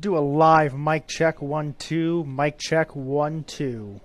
do a live mic check 1 2, mic check 1 2.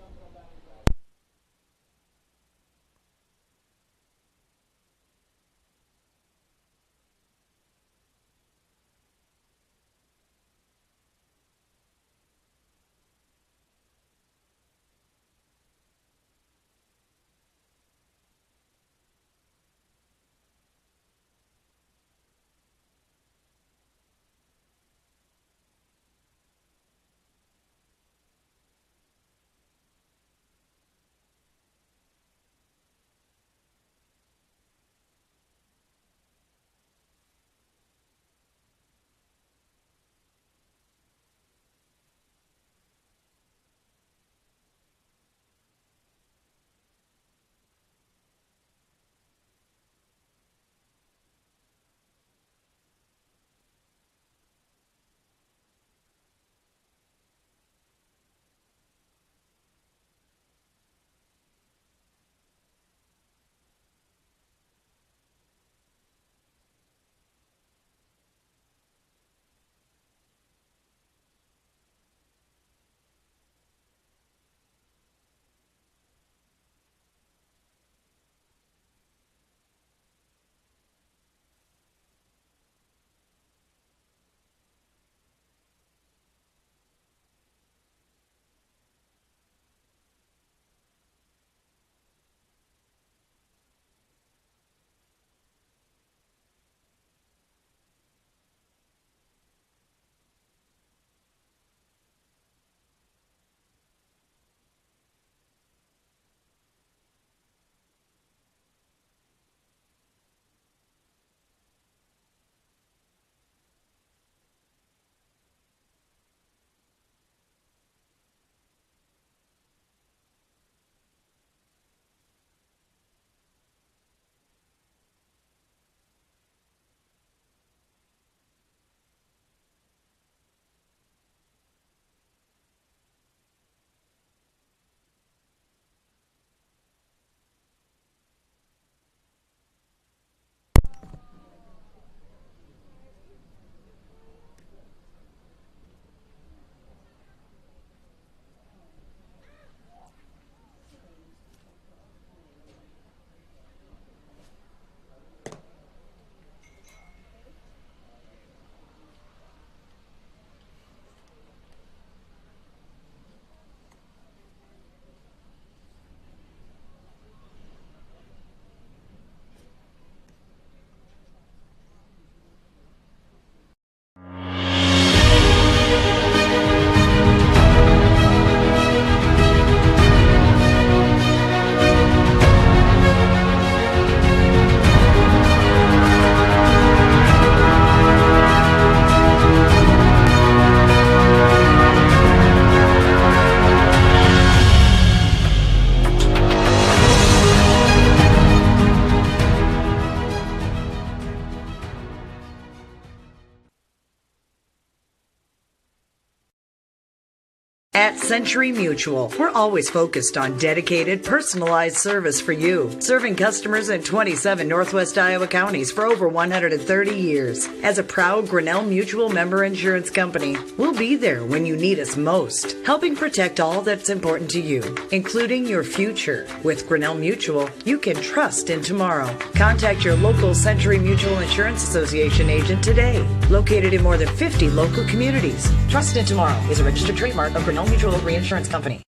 At Century Mutual, we're always focused on dedicated, personalized service for you, serving customers in 27 Northwest Iowa counties for over 130 years. As a proud Grinnell Mutual member insurance company, we'll be there when you need us most, helping protect all that's important to you, including your future. With Grinnell Mutual, you can trust in tomorrow. Contact your local Century Mutual Insurance Association agent today, located in more than 50 local communities. Trust in tomorrow is a registered trademark of Grinnell Mutual Reinsurance Company.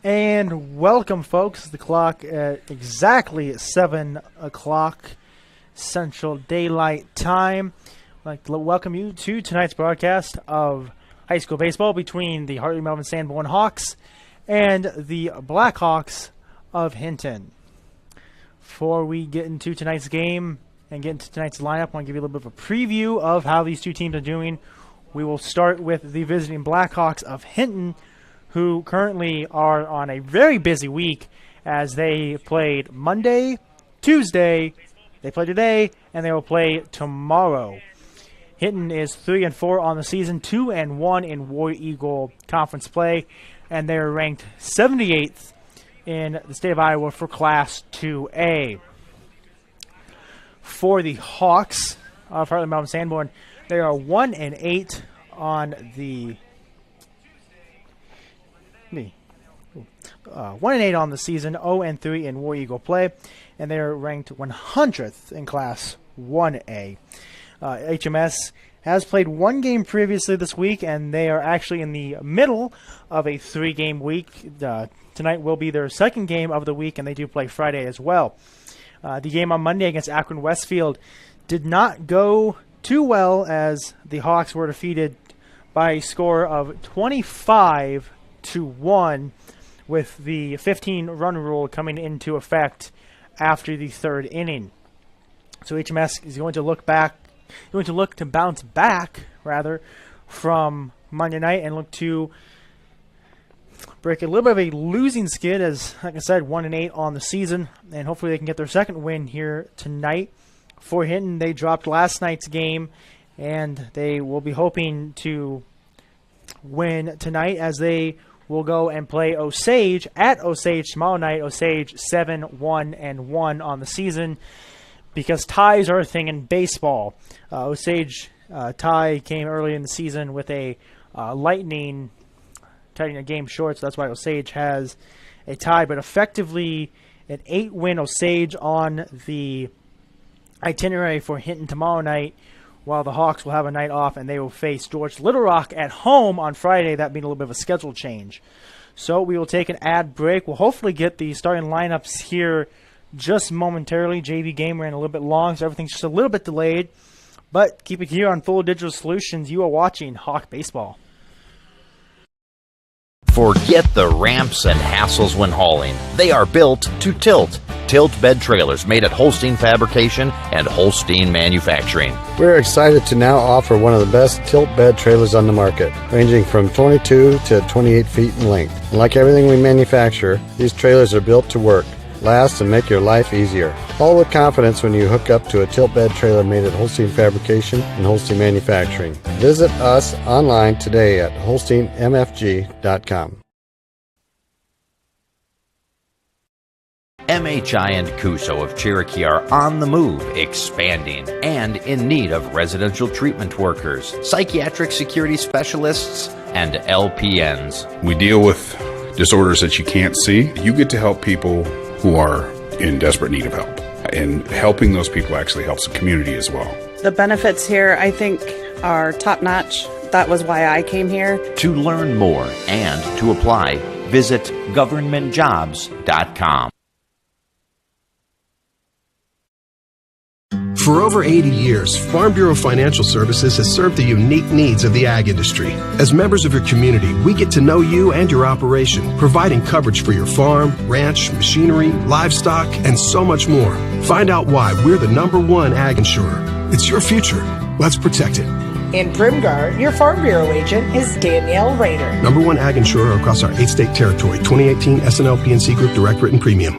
And welcome, folks. The clock at exactly 7 o'clock Central Daylight Time. I'd like to welcome you to tonight's broadcast of high school baseball between the Hartley-Melvin-Sanborn Hawks and the Blackhawks of Hinton. Before we get into tonight's game and get into tonight's lineup, I want to give you a little bit of a preview of how these two teams are doing. We will start with the visiting Blackhawks of Hinton, who currently are on a very busy week as they played Monday, Tuesday, they play today, and they will play tomorrow. Hinton is 3-4 on the season, 2-1 in War Eagle Conference play, and they're ranked 78th in the state of Iowa for Class 2A. For the Hawks of Hartley-Melvin-Sanborn, they are 1-8 on the 1-8 on the season, 0-3 in War Eagle play, and they are ranked 100th in Class 1A. HMS has played one game previously this week, and they are actually in the middle of a 3-game week. Tonight will be their second game of the week, and they do play Friday as well. The game on Monday against Akron Westfield did not go too well, as the Hawks were defeated by a score of 25-1, with the 15-run rule coming into effect after the third inning. So HMS is going to look to bounce back from Monday night and look to break a little bit of a losing skid, as like I said, 1-8 on the season, and hopefully they can get their second win here tonight. For Hinton, they dropped last night's game, and they will be hoping to win tonight, as they will go and play Osage at Osage tomorrow night. Osage 7-1-1 on the season, because ties are a thing in baseball. Osage tie came early in the season with a Lightning cutting a game short, so that's why Osage has a tie. But effectively, an 8-win Osage on the itinerary for Hinton tomorrow night, while the Hawks will have a night off, and they will face George Little Rock at home on Friday, that being a little bit of a schedule change. So we will take an ad break. We'll hopefully get the starting lineups here just momentarily. JV game ran a little bit long, so everything's just a little bit delayed. But keep it here on Full Digital Solutions. You are watching Hawk Baseball. Forget the ramps and hassles when hauling. They are built to tilt. Tilt bed trailers made at Holstein Fabrication and Holstein Manufacturing. We're excited to now offer one of the best tilt bed trailers on the market, ranging from 22 to 28 feet in length. And like everything we manufacture, these trailers are built to work, last, and make your life easier. All with confidence when you hook up to a tilt bed trailer made at Holstein Fabrication and Holstein Manufacturing. Visit us online today at holsteinmfg.com. MHI and Cuso of Cherokee are on the move, expanding, and in need of residential treatment workers, psychiatric security specialists, and LPNs. We deal with disorders that you can't see. You get to help people who are in desperate need of help. And helping those people actually helps the community as well. The benefits here, I think, are top-notch. That was why I came here. To learn more and to apply, visit governmentjobs.com. For over 80 years, Farm Bureau Financial Services has served the unique needs of the ag industry. As members of your community, we get to know you and your operation, providing coverage for your farm, ranch, machinery, livestock, and so much more. Find out why we're the #1 ag insurer. It's your future. Let's protect it. In Primgar, your Farm Bureau agent is Danielle Rayner. #1 ag insurer across our 8-state territory. 2018 SNL PNC Group Direct Written Premium.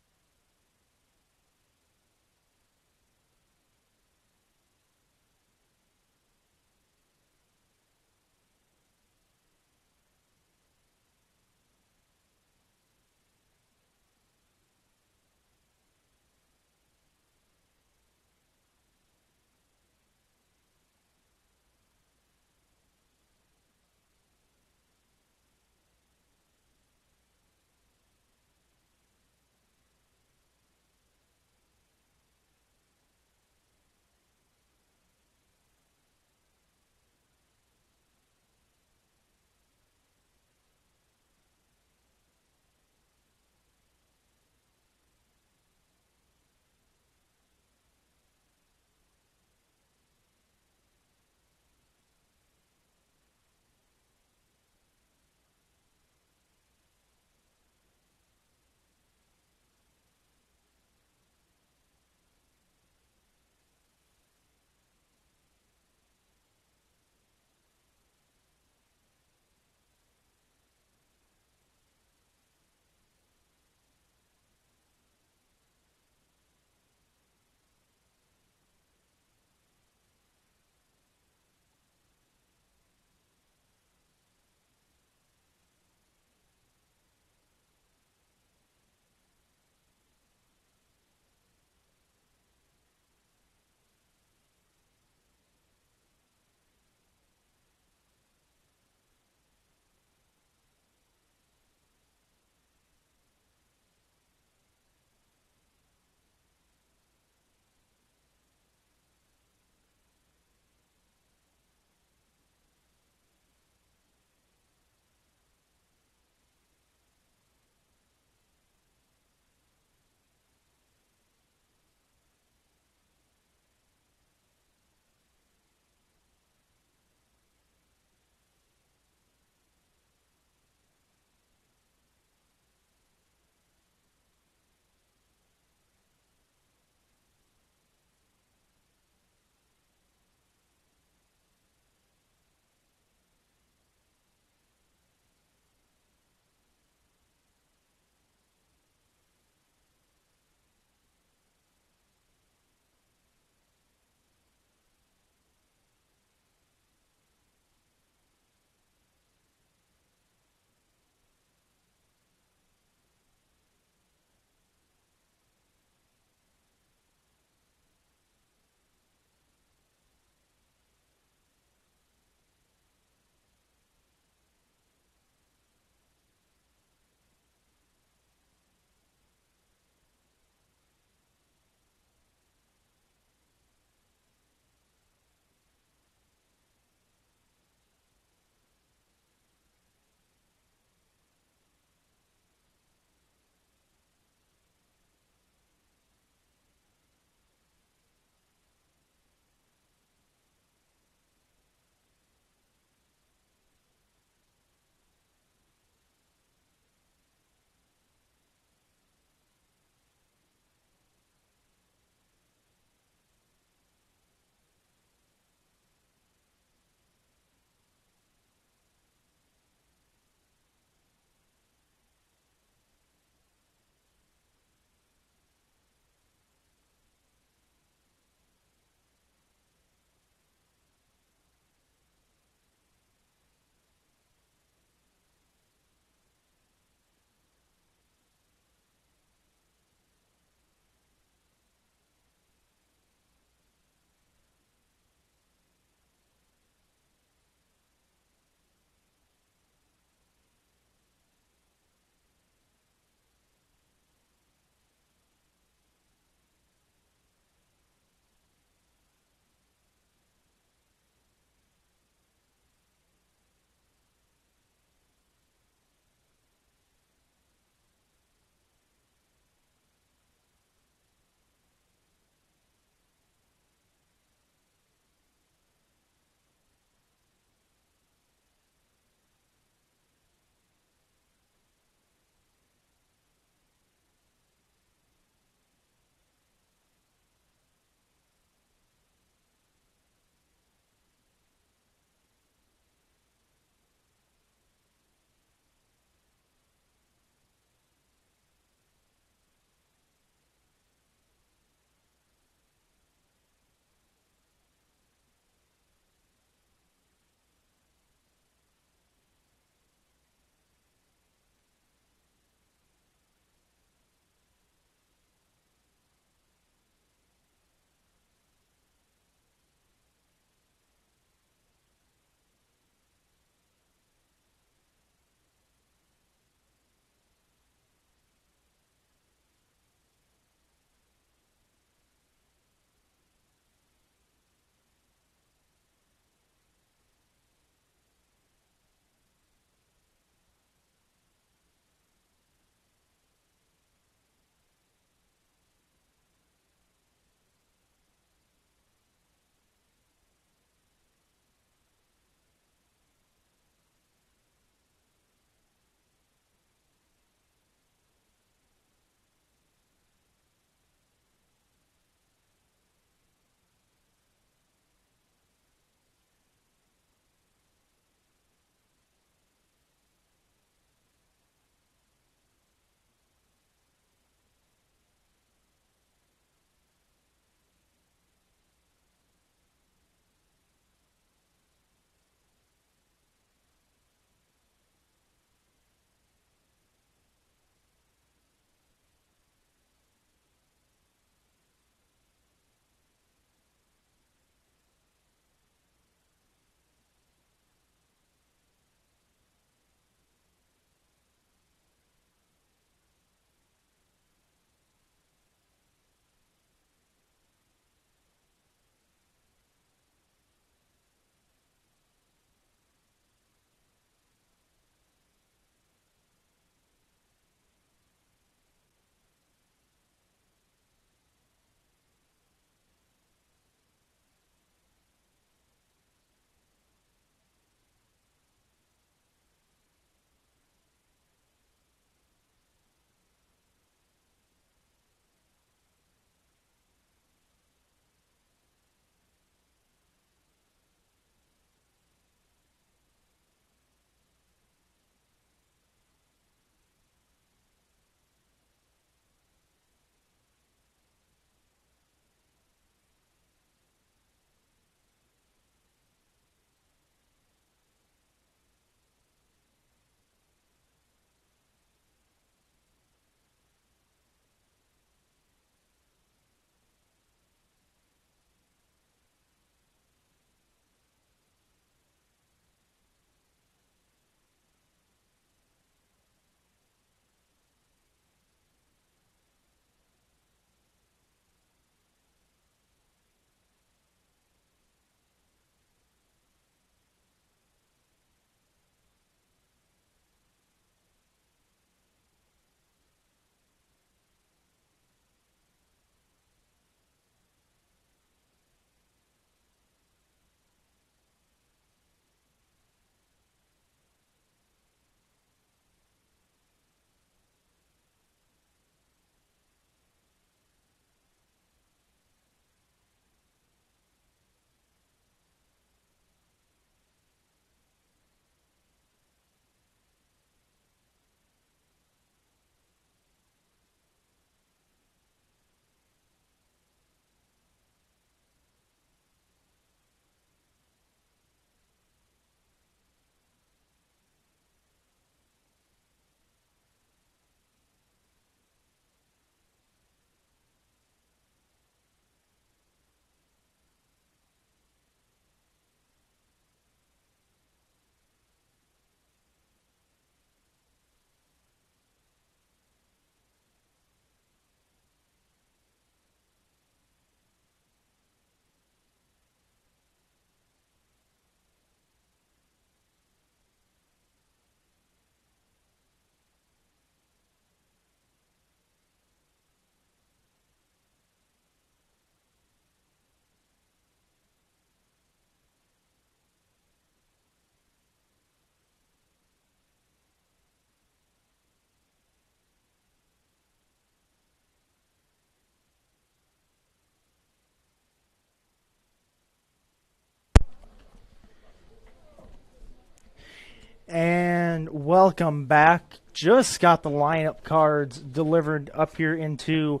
welcome back. Just got the lineup cards delivered up here into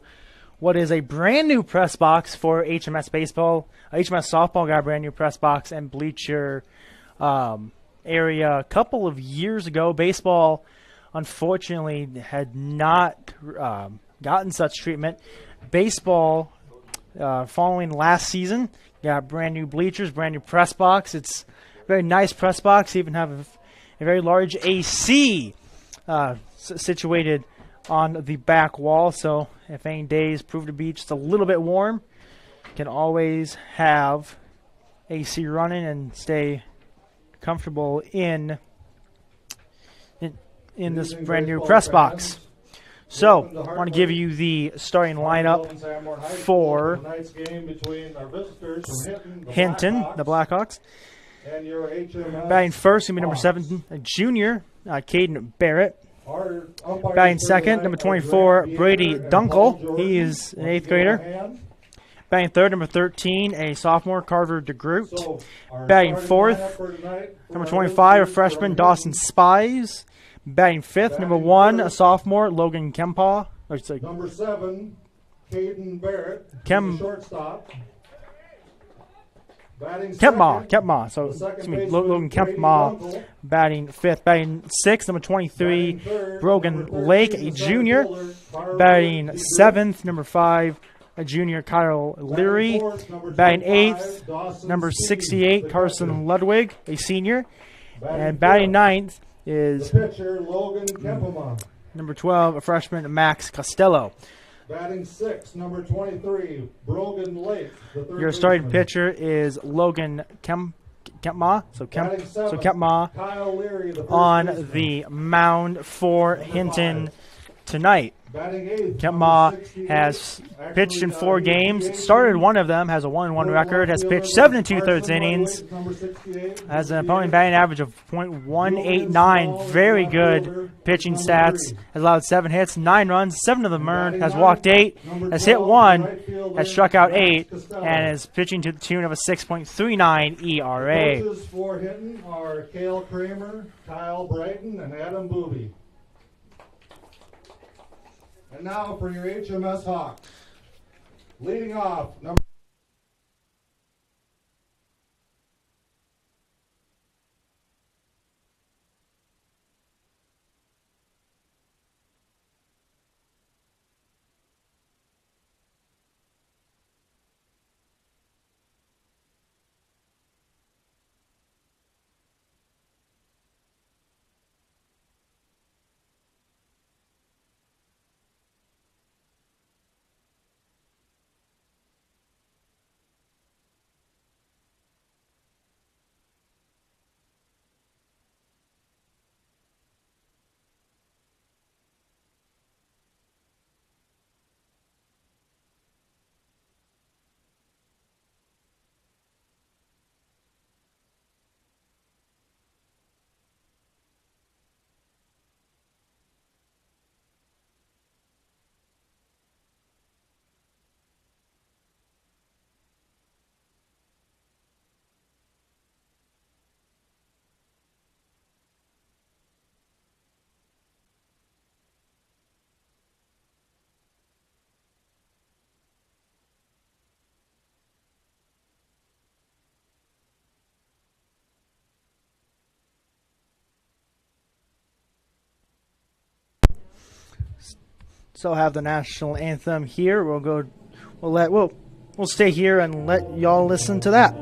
what is a brand new press box for HMS baseball. HMS softball got a brand new press box and bleacher area a couple of years ago. Baseball, unfortunately, had not gotten such treatment. Baseball, following last season, got brand new bleachers, brand new press box. It's a very nice press box. Even have a very large AC situated on the back wall, so if any days prove to be just a little bit warm, you can always have AC running and stay comfortable in this brand new press box. So, I want to give you the starting lineup for Hinton, the Blackhawks. Batting first, going to be number 7, a junior, Caden Barrett. Batting second, number 24, Brady Dunkel. He is an 8th grader. Batting third, number 13, a sophomore, Carter DeGroot. Batting fourth, number 25, a freshman, Dawson Spies. Batting fifth, number 1, a sophomore, Logan Kempa. Number 7, Caden Barrett, shortstop. Kempma. So, Logan Kempma batting fifth. Batting sixth, number 23, Brogan Lake, a junior. Batting seventh, number 5, a junior, Kyle Leary. Batting eighth, number 68, Carson Ludwig, a senior. And batting ninth is number 12, a freshman, Max Costello. Batting 6, number 23, Brogan Lake. Your starting pitcher is Logan Kempma. So Kempma on the mound for Hinton tonight. Kempma has pitched in 4 games, started one of them, has a 1-1 record, has pitched 7 2/3 innings, has an opponent batting average of .189, very good pitching stats, has allowed 7 hits, 9 runs, 7 of them earned, has walked 8, has hit 1, has struck out 8, and is pitching to the tune of a 6.39 ERA. Coaches for Hinton are Cale Kramer, Kyle Brighton, and Adam Booby. And now for your HMS Hawks. Leading off, number So have the national anthem here. We'll stay here and let y'all listen to that.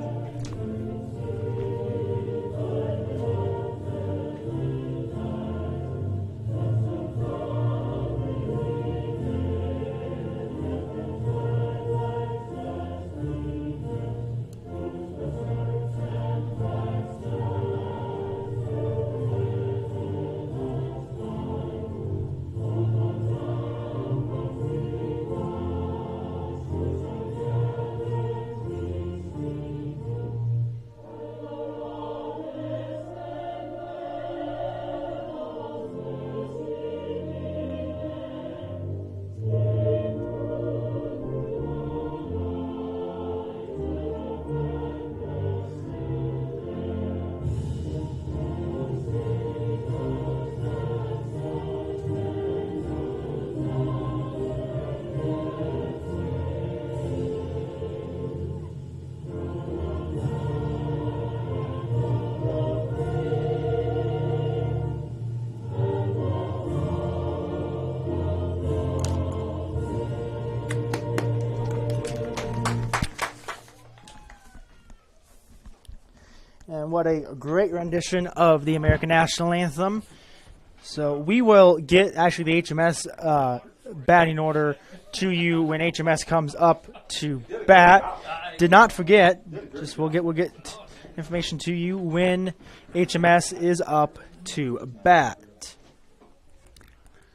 what a great rendition of the American National Anthem. So we will get actually the HMS batting order to you when HMS comes up to bat. Did not forget, we'll get information to you when HMS is up to bat.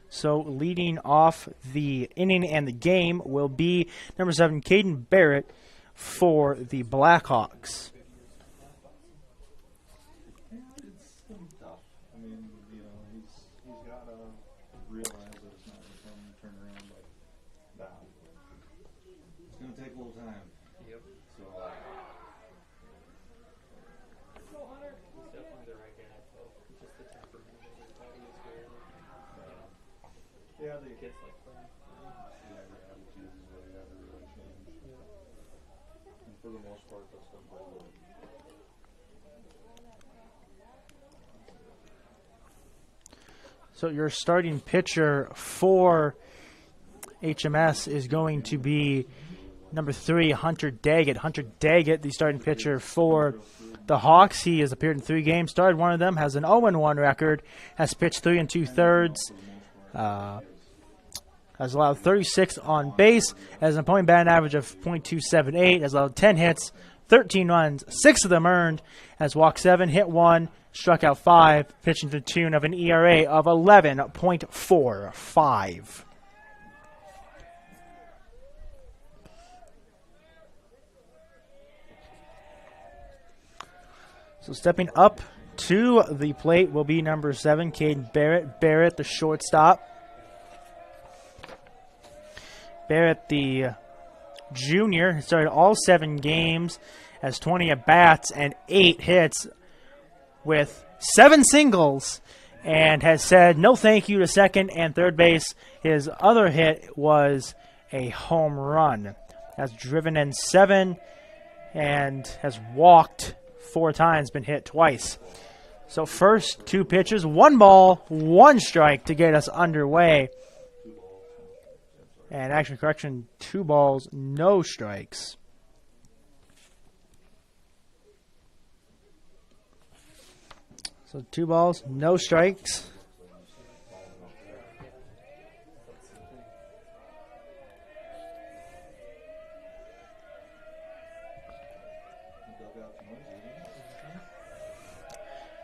So leading off the inning and the game will be number 7, Caden Barrett for the Blackhawks. It's tough. I mean, he's got to realize that it's not going to turn around like that. It's going to take a little time. Yep. So. He's definitely the right guy, though. Just the temperament of his body is weird. Yeah, the kids like playing. Yeah, the attitude is what you have to really change. Yeah. And for the most part, that's done by the. So your starting pitcher for HMS is going to be number 3, Hunter Daggett. Hunter Daggett, the starting pitcher for the Hawks. He has appeared in 3 games, started one of them, has an 0-1 record, has pitched 3 2/3, has allowed 36 on base, has an opponent batting average of .278, has allowed 10 hits, 13 runs, 6 of them earned, has walked 7, hit 1, struck out 5, pitching to the tune of an ERA of 11.45. So stepping up to the plate will be number 7, Caden Barrett. Barrett, the shortstop. Barrett, the junior, started all 7 games, has 20 at-bats and 8 hits with 7 singles, and has said no thank you to second and third base. His other hit was a home run. Has driven in 7 and has walked 4 times, been hit twice. So first 2 pitches, 1 ball, 1 strike to get us underway. And actually, correction, 2 balls, no strikes. So 2 balls, no strikes.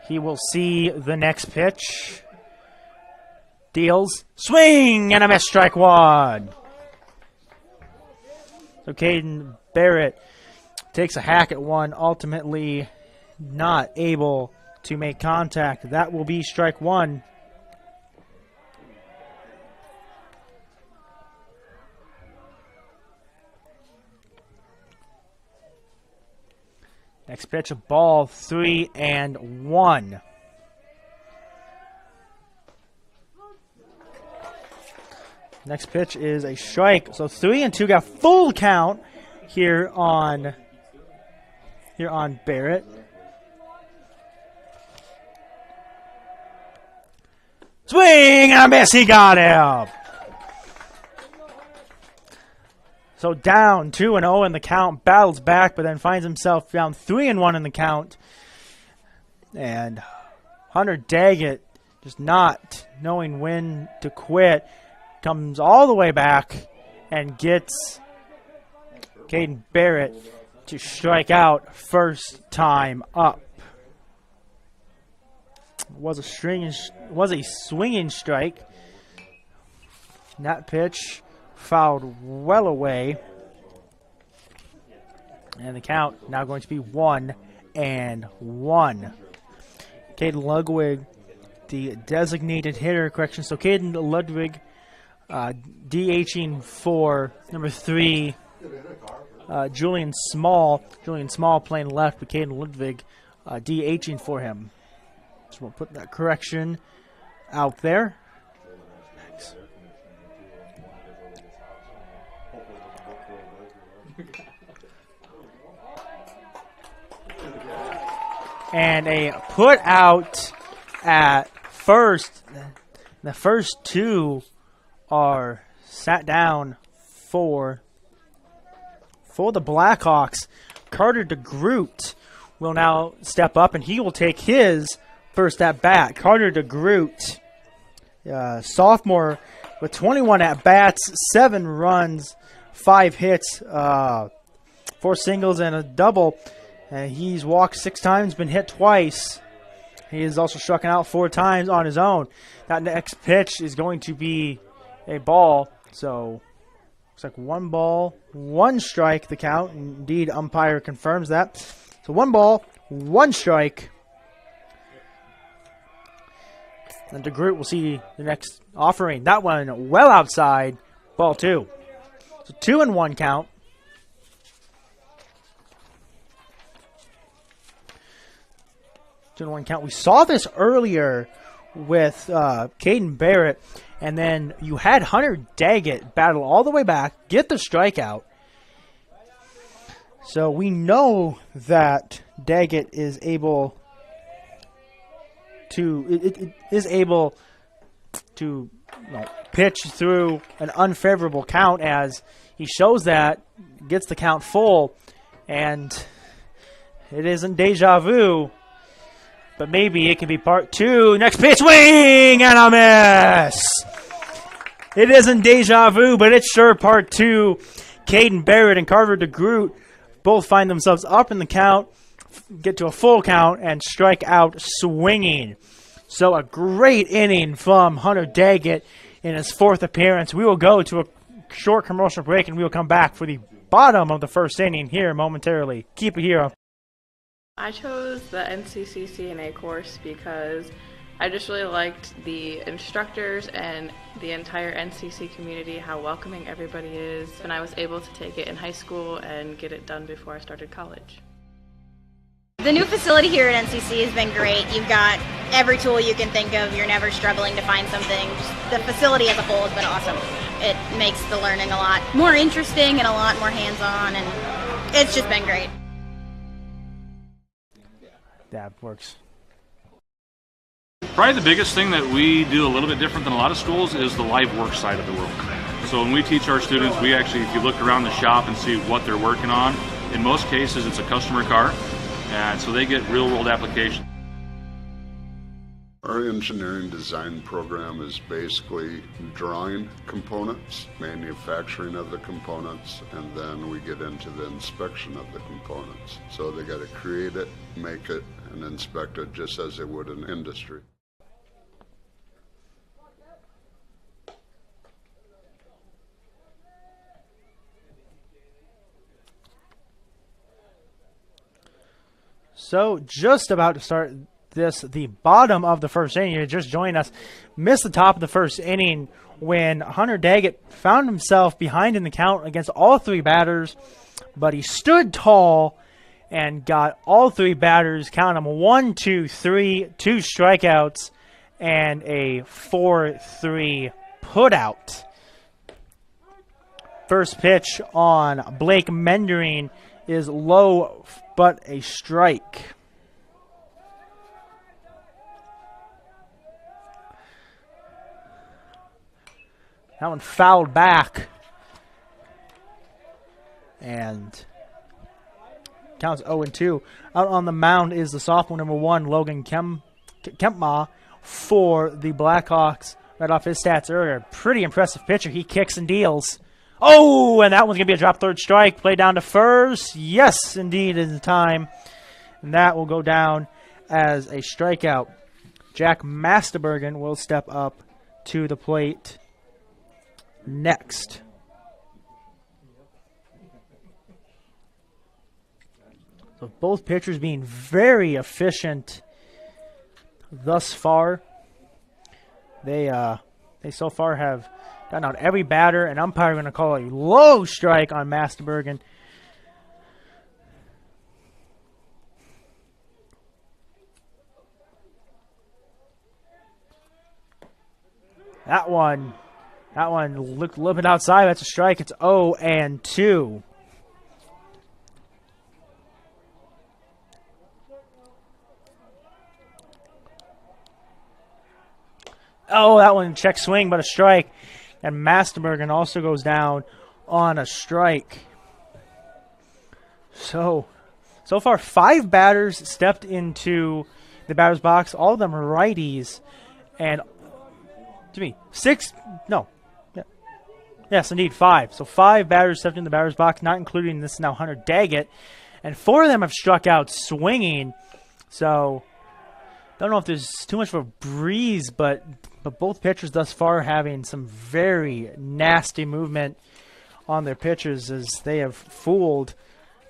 He will see the next pitch. Deals. Swing and a miss, strike 1. So Caden Barrett takes a hack at 1, ultimately not able to make contact. That will be strike 1. Next pitch, a ball, 3-1. Next pitch is a strike. So 3-2, got full count here on Barrett. Swing and a miss, he got him. So down 2-0 in the count, battles back, but then finds himself down 3-1 in the count. And Hunter Daggett, just not knowing when to quit, comes all the way back and gets Caden Barrett to strike out first time up. Was a swinging strike. That pitch fouled well away. And the count now going to be 1-1. Caden Ludwig, the designated hitter, correction. So Caden Ludwig DHing for number 3, Julian Small. Julian Small playing left, but Caden Ludwig DHing for him. So we'll put that correction out there. Thanks. And a put out at first. The first 2 are sat down for the Blackhawks. Carter DeGroot will now step up, and he will take his first at bat. Carter DeGroot, sophomore, with 21 at bats, 7 runs, 5 hits, 4 singles and a double. He's walked 6 times, been hit twice. He has also struck out 4 times on his own. That next pitch is going to be a ball. So looks like 1 ball, 1 strike, the count. Indeed, umpire confirms that. So 1 ball, 1 strike. And DeGroot will see the next offering. That one well outside, ball 2. So 2-1 count. 2-1 count. We saw this earlier with Caden Barrett, and then you had Hunter Daggett battle all the way back, get the strikeout. So we know that Daggett is able to pitch through an unfavorable count, as he shows that, gets the count full, and it isn't deja vu. But maybe it can be part 2. Next pitch, swing and a miss. It isn't deja vu, but it's sure part 2. Caden Barrett and Carter DeGroot both find themselves up in the count, get to a full count, and strike out swinging. So a great inning from Hunter Daggett in his 4th appearance. We will go to a short commercial break, and we will come back for the bottom of the 1st inning here momentarily. Keep it here. I chose the NCC CNA course because I just really liked the instructors and the entire NCC community, how welcoming everybody is, and I was able to take it in high school and get it done before I started college. The new facility here at NCC has been great. You've got every tool you can think of. You're never struggling to find something. Just the facility as a whole has been awesome. It makes the learning a lot more interesting and a lot more hands-on, and it's just been great. That works. Probably the biggest thing that we do a little bit different than a lot of schools is the live work side of the world. So when we teach our students, we actually, if you look around the shop and see what they're working on, in most cases it's a customer car, and so they get real world application. Our engineering design program is basically drawing components, manufacturing of the components, and then we get into the inspection of the components. So they got to create it, make it, and inspect it just as they would in industry. So just about to start the bottom of the 1st inning. You're just joining us. Missed the top of the 1st inning when Hunter Daggett found himself behind in the count against all 3 batters, but he stood tall and got all 3 batters, count them 1, 2, 3, 2 strikeouts, and a 4-3 putout. First pitch on Blake Mendering is low, but a strike. That one fouled back. And counts 0-2. Out on the mound is the sophomore number 1, Logan Kempma, for the Blackhawks. Right off his stats earlier. Pretty impressive pitcher. He kicks and deals. Oh, and that one's going to be a drop 3rd strike. Play down to 1st. Yes, indeed, in time. And that will go down as a strikeout. Jack Masterbergen will step up to the plate next. So both pitchers being very efficient thus far. They so far have gotten out every batter, and umpire going to call a low strike on Masterbergen. That one looked a little bit outside. That's a strike. It's 0-2. Oh, that one check swing, but a strike. And Masterbergen also goes down on a strike. So So far, 5 batters stepped into the batter's box. All of them are righties. And, to me, 6, no. Yeah. Yes, indeed, 5. So 5 batters stepped in the batter's box, not including this now Hunter Daggett. And 4 of them have struck out swinging. So, don't know if there's too much of a breeze, but both pitchers thus far having some very nasty movement on their pitches as they have fooled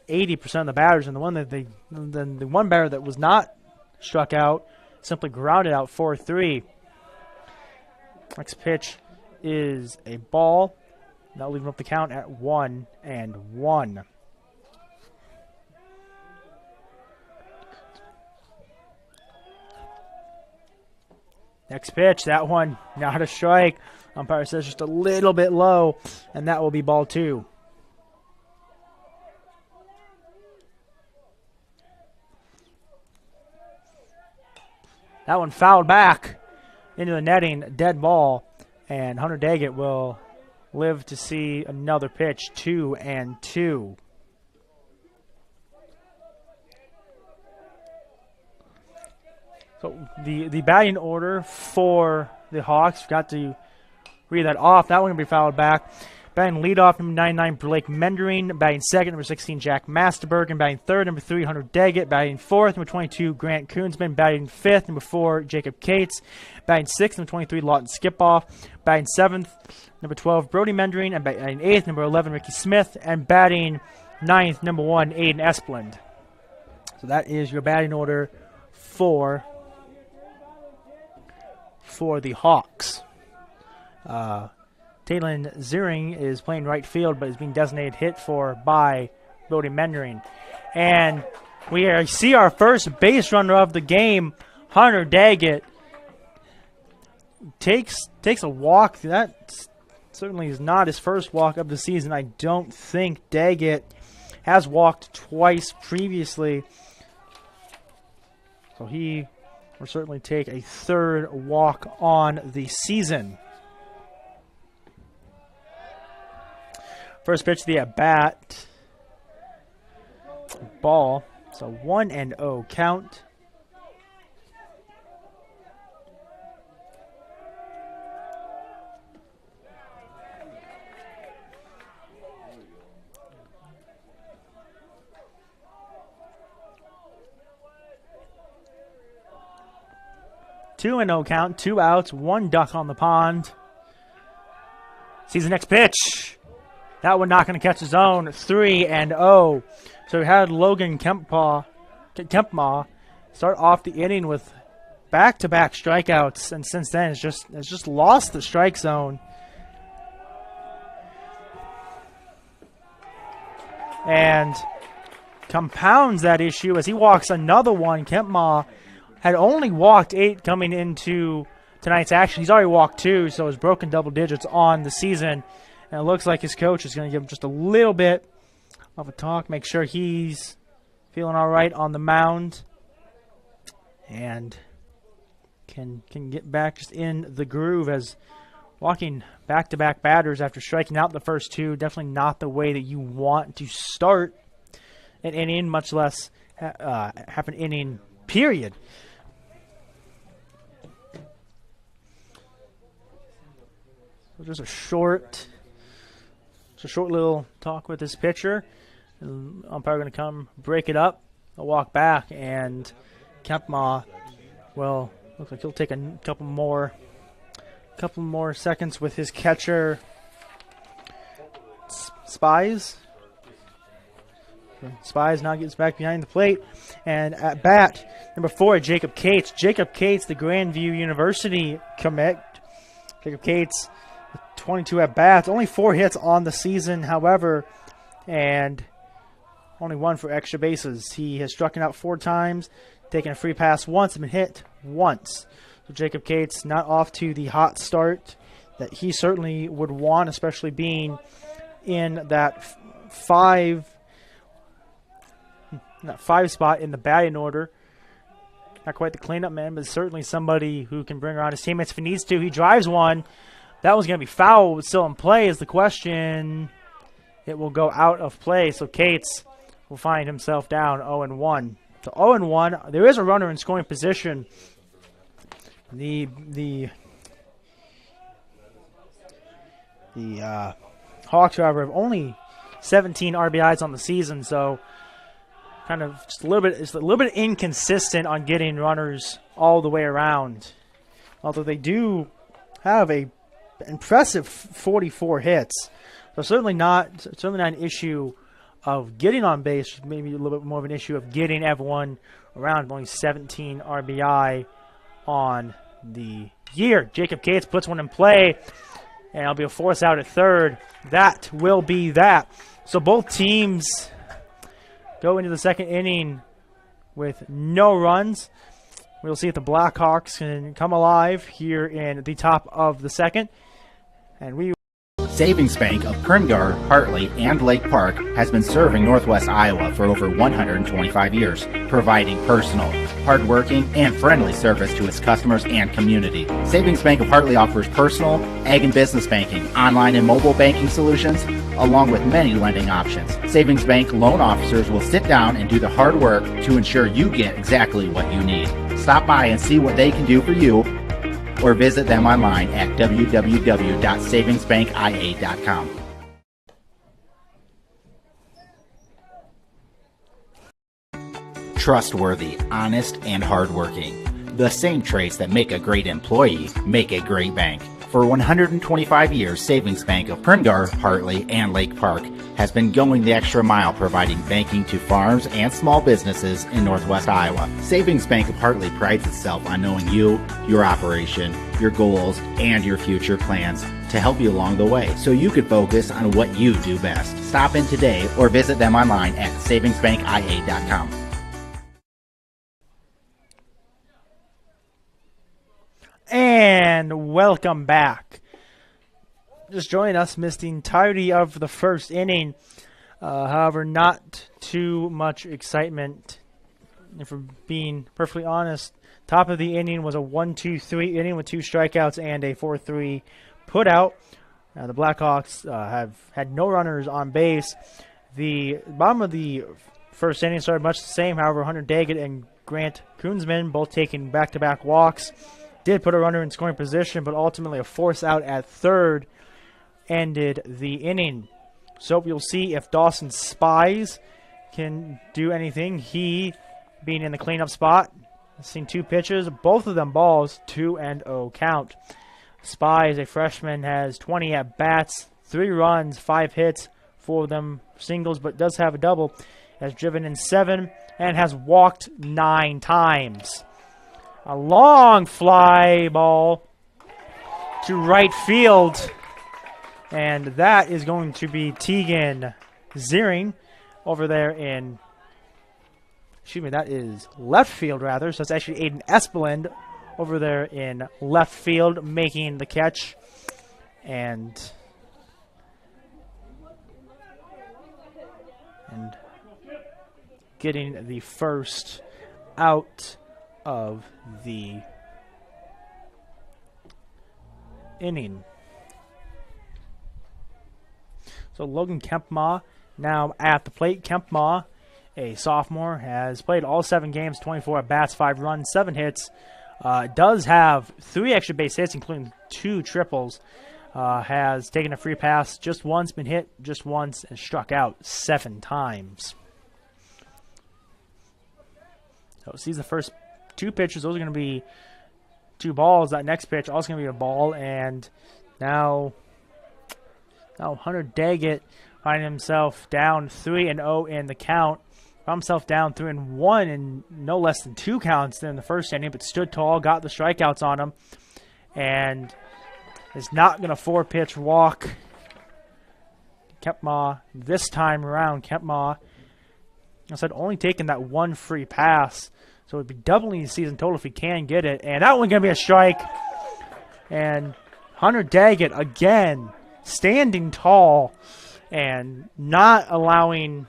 80% of the batters. And the one batter that was not struck out simply grounded out 4-3. Next pitch is a ball. Now leaving up the count at 1-1. Next pitch, that one not a strike. Umpire says just a little bit low, and that will be ball 2. That one fouled back into the netting, dead ball, and Hunter Daggett will live to see another pitch, 2-2. So the batting order for the Hawks, forgot to read that off. That one going to be fouled back. Batting leadoff, number 99, Blake Mendering. Batting second, number 16, Jack Masterberg. And batting third, number 3, Hunter Daggett. Batting fourth, number 22, Grant Koonsman. Batting fifth, number 4, Jacob Cates. Batting sixth, number 23, Lawton Skipoff. Batting seventh, number 12, Brody Mendering. And batting eighth, number 11, Ricky Smith. And batting ninth, number 1, Aiden Esplund. So that is your batting order for the Hawks. Taylon Ziering is playing right field, but is being designated hit for by Brody Mendering. And we see our first base runner of the game, Hunter Daggett, takes a walk. That certainly is not his first walk of the season. I don't think Daggett has walked twice previously. So he will certainly take a third walk on the season. First pitch to the at-bat. Ball. So 1-0 count. Two and 0 count, 2 outs, 1 duck on the pond. Sees the next pitch. That one not going to catch his own. 3-0. So we had Logan Kempma start off the inning with back-to-back strikeouts, and since then it's just lost the strike zone. And compounds that issue as he walks another one. Kempma had only walked 8 coming into tonight's action. He's already walked 2, so he's broken double digits on the season. And it looks like his coach is going to give him just a little bit of a talk, make sure he's feeling all right on the mound and can get back just in the groove, as walking back-to-back batters after striking out the first 2, definitely not the way that you want to start an inning, much less have an inning period. So just a short little talk with this pitcher. Umpire going to come break it up. I'll walk back, and Kempma, well, looks like he'll take a couple more seconds with his catcher Spies. Spies now gets back behind the plate, and at bat, number 4, Jacob Cates. Jacob Cates, the Grandview University commit. Jacob Cates, 22 at-bats, only 4 hits on the season, however, and only 1 for extra bases. He has struck out 4 times, taken a free pass once, and been hit once. So Jacob Cates not off to the hot start that he certainly would want, especially being in that 5 spot in the batting order. Not quite the cleanup man, but certainly somebody who can bring around his teammates if he needs to. He drives one. That one's going to be foul, but still in play is the question. It will go out of play. So Cates will find himself down 0-1. So 0-1. There is a runner in scoring position. The Hawks, however, have only 17 RBIs on the season, so kind of just a little bit inconsistent on getting runners all the way around. Although they do have a impressive 44 hits, so certainly not an issue of getting on base. Maybe a little bit more of an issue of getting everyone around. Only 17 RBI on the year. Jacob Cates puts one in play, and it'll be a force out at third. That will be that. So both teams go into the second inning with no runs. We'll see if the Blackhawks can come alive here in the top of the second. And we Savings Bank of Primgar, Hartley, and Lake Park has been serving Northwest Iowa for over 125 years, providing personal, hardworking, and friendly service to its customers and community. Savings Bank of Hartley offers personal, ag and business banking, online and mobile banking solutions, along with many lending options. Savings Bank loan officers will sit down and do the hard work to ensure you get exactly what you need. Stop by and see what they can do for you, or visit them online at www.savingsbankia.com. Trustworthy, honest, and hardworking. The same traits that make a great employee make a great bank. For 125 years, Savings Bank of Primgar, Hartley, and Lake Park has been going the extra mile providing banking to farms and small businesses in Northwest Iowa. Savings Bank of Hartley prides itself on knowing you, your operation, your goals, and your future plans to help you along the way so you can focus on what you do best. Stop in today or visit them online at savingsbankia.com. And welcome back. Just joining us, missed the entirety of the first inning. However, not too much excitement. If we're being perfectly honest, top of the inning was a 1-2-3 inning with 2 strikeouts and a 4-3 putout. The Blackhawks have had no runners on base. The bottom of the first inning started much the same. However, Hunter Daggett and Grant Koonsman both taking back-to-back walks. Did put a runner in scoring position, but ultimately a force out at third ended the inning. So we'll see if Dawson Spies can do anything. He, being in the cleanup spot, has seen 2 pitches, both of them balls, 2-0 count. Spies, a freshman, has 20 at-bats, 3 runs, 5 hits, 4 of them singles, but does have a double. Has driven in 7 and has walked 9 times. A long fly ball to right field. And that is going to be Tegan Ziering over there in, that is left field rather. So it's actually Aiden Espeland over there in left field making the catch. And getting the first out of the inning. So Logan Kempma now at the plate. Kempma, a sophomore, has played all 7 games, 24 at-bats, 5 runs, 7 hits. Does have 3 extra base hits, including 2 triples. Has taken a free pass just once, been hit just once, and struck out 7 times. So sees the first 2 pitches. Those are going to be 2 balls. That next pitch also going to be a ball. And now Hunter Daggett finding himself down 3-0 in the count. Found himself down 3-1 in no less than 2 counts there in the first inning, but stood tall, got the strikeouts on him, and is not going to 4-pitch walk Kempma this time around. Kempma, I said, only taking that 1 free pass. So it would be doubling the season total if he can get it. And that one's going to be a strike. And Hunter Daggett, again, standing tall and not allowing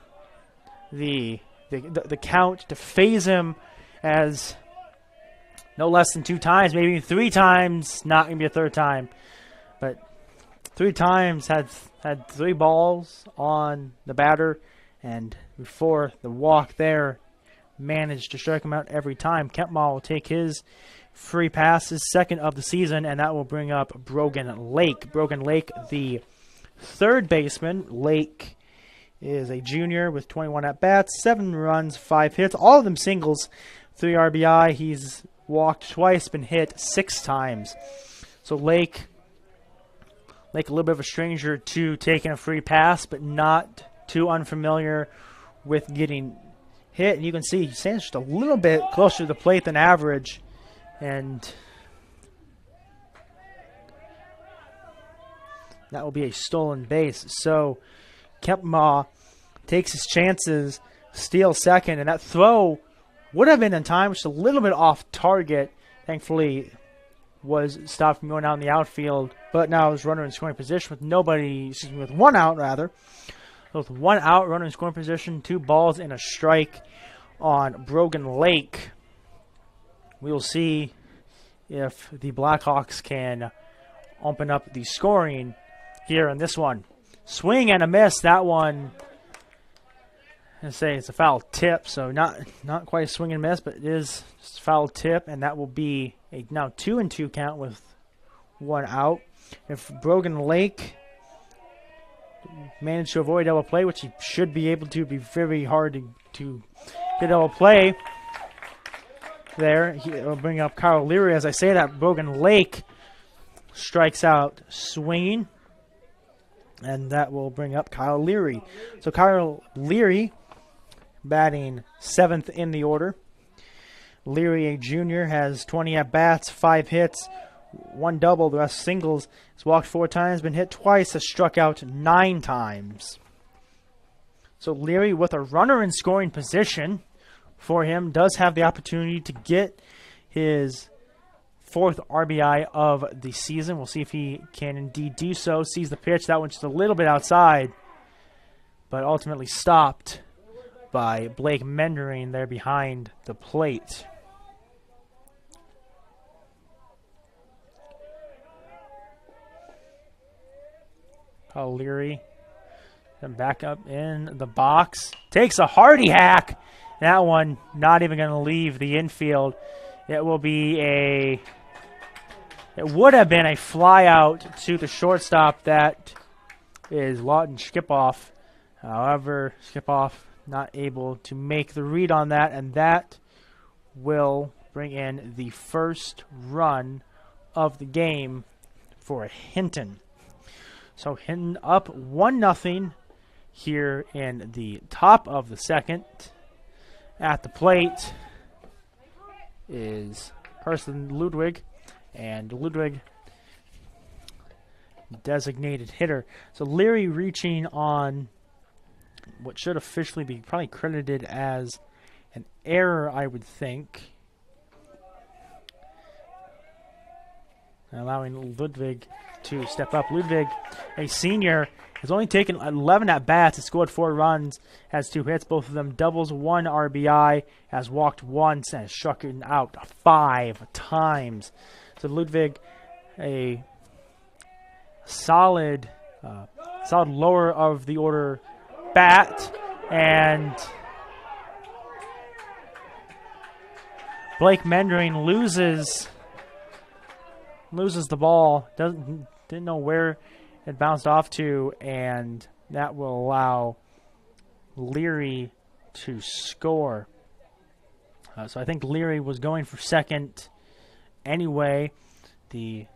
the count to phase him, as no less than 2 times, maybe 3 times, not going to be a 3rd time. But 3 times had 3 balls on the batter and before the walk there managed to strike him out every time. Kempma will take his free pass, his second of the season, and that will bring up Brogan Lake. Brogan Lake, the third baseman. Lake is a junior with 21 at-bats, 7 runs, 5 hits, all of them singles, 3 RBI. He's walked twice, been hit 6 times. So Lake a little bit of a stranger to taking a free pass, but not too unfamiliar with getting hit. And you can see he stands just a little bit closer to the plate than average. And that will be a stolen base. So Kempma takes his chances, steals second, and that throw would have been in time, just a little bit off target. Thankfully, was stopped from going out in the outfield. But now his runner in scoring position with 1 out rather. So with 1 out, runner in scoring position, 2 balls and a strike on Brogan Lake. We will see if the Blackhawks can open up the scoring here in this one. Swing and a miss. That one, I say it's a foul tip, so not quite a swing and miss, but it is just a foul tip, and that will be a now 2-2 count with 1 out. If Brogan Lake managed to avoid double play, which he should be able to, be very hard to get double play there. He'll bring up Kyle Leary. As I say that, Brogan Lake strikes out swinging, and that will bring up Kyle Leary. So Kyle Leary batting 7th in the order. Leary, a junior, has 20 at-bats, 5 hits, 1 double, the rest singles. He's walked 4 times, been hit twice, has struck out 9 times. So Leary, with a runner in scoring position for him, does have the opportunity to get his 4th RBI of the season. We'll see if he can indeed do so. Sees the pitch. That one's just a little bit outside, but ultimately stopped by Blake Mendering there behind the plate. Leary and back up in the box. Takes a hardy hack. That one not even going to leave the infield. It will be it would have been a fly out to the shortstop. That is Lawton Skipoff. However, Skipoff not able to make the read on that, and that will bring in the first run of the game for Hinton. So Hinton up 1-0 here in the top of the second. At the plate is Hurston Ludwig, and Ludwig designated hitter. So Leary reaching on what should officially be probably credited as an error, I would think. Allowing Ludwig to step up. Ludwig, a senior, has only taken 11 at-bats, has scored 4 runs, has 2 hits, both of them doubles, 1 RBI, has walked once, and has struck out 5 times. So Ludwig, a solid lower of the order bat, and Blake Mendering loses the ball. Didn't know where it bounced off to, and that will allow Leary to score. So I think Leary was going for second anyway. The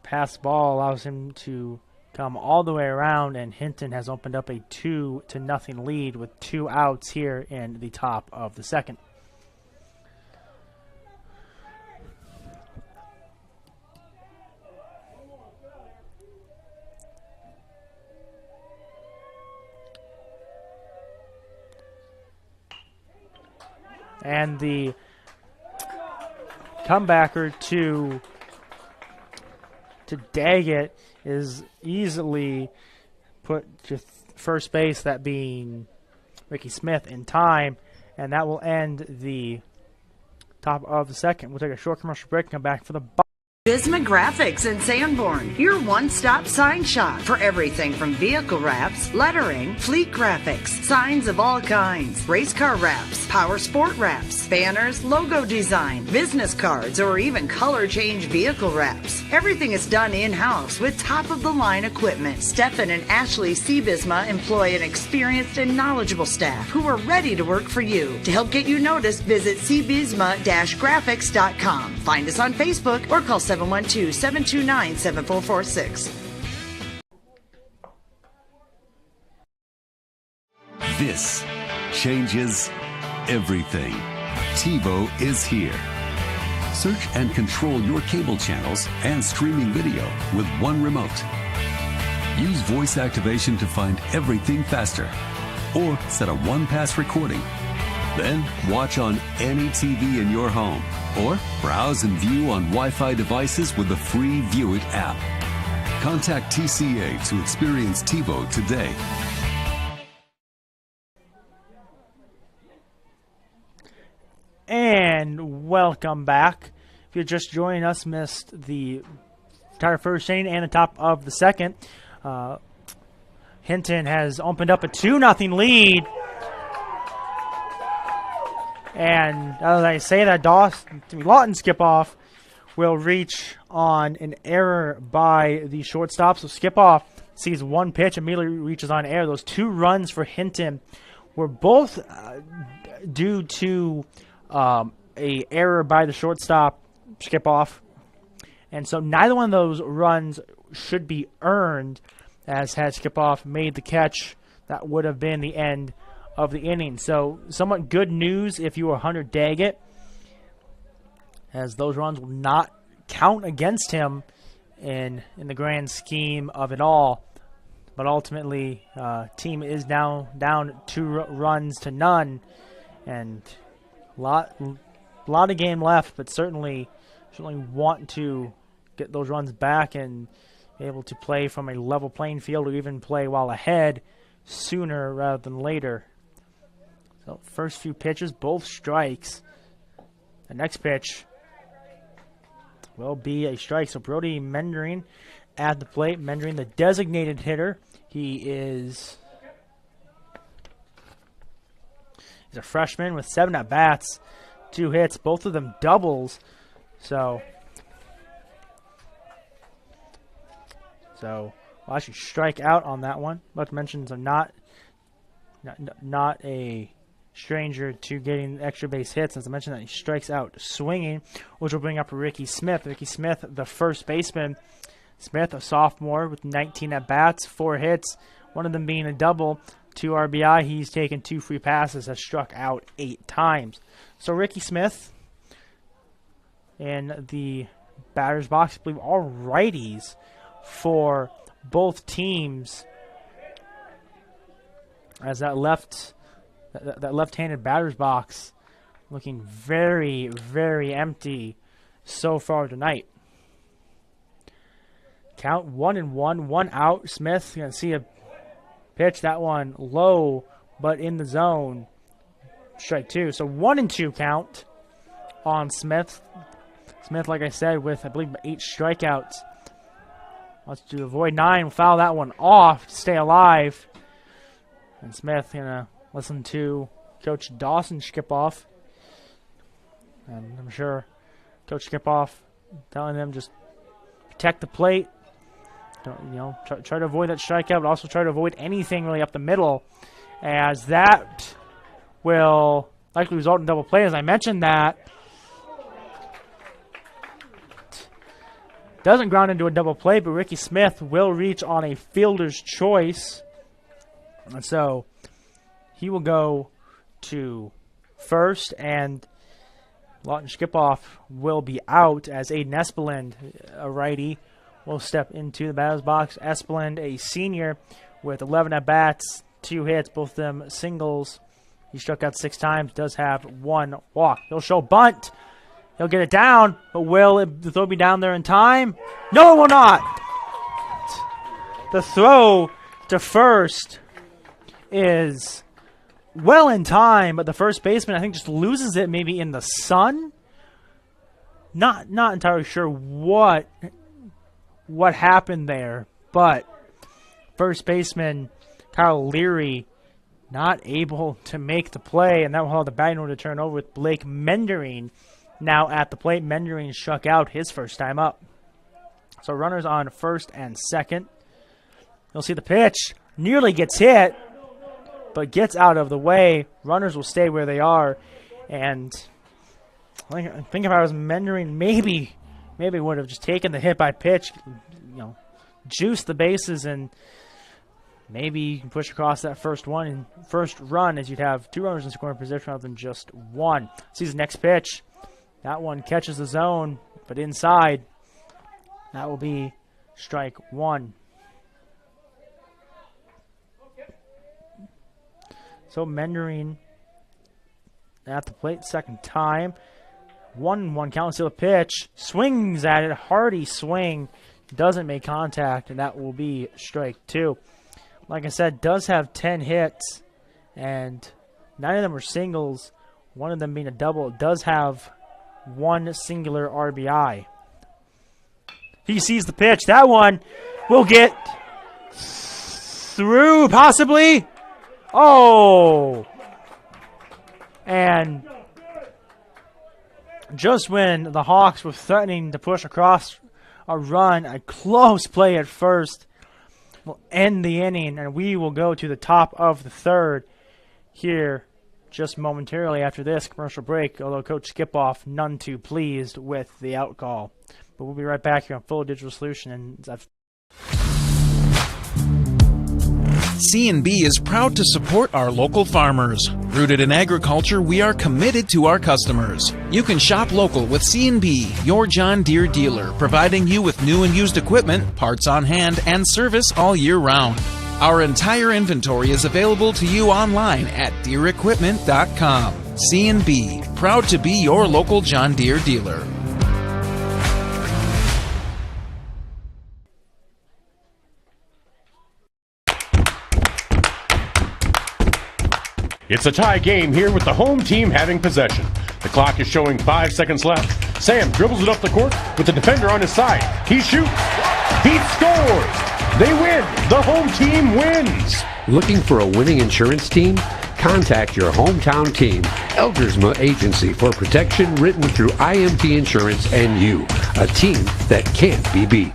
pass ball allows him to come all the way around, and Hinton has opened up a 2-0 lead with 2 outs here in the top of the second. And the comebacker to Daggett is easily put to first base, that being Ricky Smith, in time, and that will end the top of the second. We'll take a short commercial break and come back for the Bisma Graphics in Sanborn, your one-stop sign shop for everything from vehicle wraps, lettering, fleet graphics, signs of all kinds, race car wraps, power sport wraps, banners, logo design, business cards, or even color change vehicle wraps. Everything is done in-house with top-of-the-line equipment. Stefan and Ashley C. Bisma employ an experienced and knowledgeable staff who are ready to work for you. To help get you noticed, visit cbisma-graphics.com. Find us on Facebook or call 712-729-7446. This changes everything. TiVo is here. Search and control your cable channels and streaming video with one remote. Use voice activation to find everything faster. Or set a one-pass recording. Then watch on any TV in your home. Or browse and view on Wi-Fi devices with the free View It app. Contact TCA to experience TiVo today. And welcome back. If you're just joining us, missed the entire first inning and the top of the second. Hinton has opened up a 2-0 lead. And as I say that, Lawton Skip-Off will reach on an error by the shortstop. So Skip-Off sees one pitch, immediately reaches on air. Those 2 runs for Hinton were both due to a error by the shortstop, Skip-Off. And so neither one of those runs should be earned, as had Skip-Off made the catch, that would have been the end of the inning. So somewhat good news if you were Hunter Daggett, as those runs will not count against him in the grand scheme of it all. But ultimately, team is now down 2 runs to none, and a lot of game left, but certainly want to get those runs back and be able to play from a level playing field, or even play while ahead sooner rather than later. So first few pitches, both strikes. The next pitch will be a strike. So Brody Mendring at the plate. Mendring, the designated hitter. He's a freshman with 7 at-bats, 2 hits, both of them doubles. So we'll actually strike out on that one. But mentions are not a stranger to getting extra base hits. As I mentioned, that he strikes out swinging, which will bring up Ricky Smith. Ricky Smith, the first baseman. Smith, a sophomore with 19 at-bats, 4 hits, one of them being a double, 2 RBI. He's taken 2 free passes, has struck out 8 times. So Ricky Smith in the batter's box, I believe all righties for both teams, as that left-handed batter's box looking very, very empty so far tonight. Count 1-1, 1 out. Smith, you can see a pitch, that one low, but in the zone. Strike 2. So 1-2 count on Smith. Smith, like I said, with, I believe, 8 strikeouts. Wants to avoid 9. Foul that one off to stay alive. And Smith gonna listen to Coach Dawson Skip-Off. And I'm sure Coach Skip-Off telling them just protect the plate. Don't, try to avoid that strikeout, but also try to avoid anything really up the middle, as that will likely result in double play. As I mentioned, that doesn't ground into a double play, but Ricky Smith will reach on a fielder's choice. And so he will go to first, and Lawton Skip-Off will be out, as Aiden Espeland, a righty, will step into the batter's box. Espeland, a senior, with 11 at-bats, 2 hits, both of them singles. He struck out 6 times, does have 1 walk. He'll show bunt. He'll get it down, but will the throw be down there in time? No, it will not. The throw to first is well in time, but the first baseman, I think, just loses it maybe in the sun. Not entirely sure what happened there, but first baseman Kyle Leary not able to make the play, and that will allow the batting order to turn over with Blake Mendering now at the plate. Mendering struck out his first time up. So runners on first and second. You'll see the pitch. Nearly gets hit, but gets out of the way. Runners will stay where they are. And I think if I was Mendering, maybe would have just taken the hit by pitch, juiced the bases, and maybe you can push across that first run, as you'd have 2 runners in scoring position rather than just 1. Sees the next pitch. That one catches the zone, but inside. That will be strike 1. So Mendering at the plate second time. 1-1 count, still a pitch. Swings at it. Hardy swing. Doesn't make contact, and that will be strike 2. Like I said, does have 10 hits, and 9 of them are singles, 1 of them being a double. It does have 1 singular RBI. He sees the pitch. That one will get through, possibly. Oh! And just when the Hawks were threatening to push across a run, a close play at first will end the inning, and we will go to the top of the third here just momentarily after this commercial break, although Coach Skipoff none too pleased with the out call. But we'll be right back here on Full Digital Solution. And C&B is proud to support our local farmers. Rooted in agriculture, we are committed to our customers. You can shop local with C&B, your John Deere dealer, providing you with new and used equipment, parts on hand, and service all year round. Our entire inventory is available to you online at DeereEquipment.com. C&B, proud to be your local John Deere dealer. It's a tie game here with the home team having possession. The clock is showing 5 seconds left. Sam dribbles it up the court with the defender on his side. He shoots. He scores. They win. The home team wins. Looking for a winning insurance team? Contact your hometown team, Eldersma Agency for protection written through IMT Insurance and you, a team that can't be beat.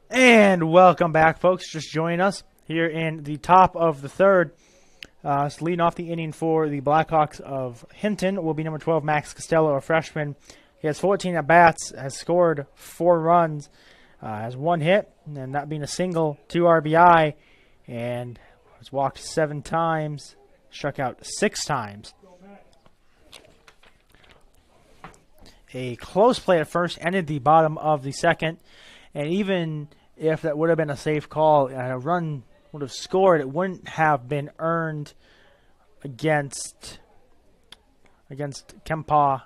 And welcome back, folks. Just joining us here in the top of the third. Leading off the inning for the Blackhawks of Hinton will be number 12, Max Costello, a freshman. He has 14 at-bats, has scored 4 runs, has 1 hit, and that being a single, 2 RBI, and has walked 7 times, struck out 6 times. A close play at first ended the bottom of the second, and even if that would have been a safe call and a run would have scored, it wouldn't have been earned against Kempa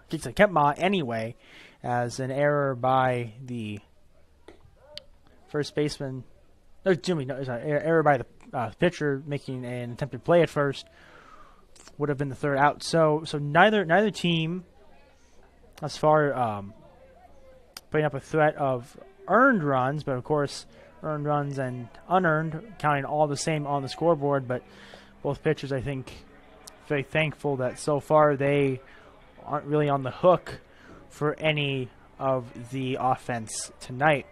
anyway, as an error by the first baseman. Error by the pitcher making an attempted play at first would have been the third out. So neither team, as far putting up a threat of earned runs, but of course earned runs and unearned counting all the same on the scoreboard. But both pitchers, I think, very thankful that so far they aren't really on the hook for any of the offense tonight.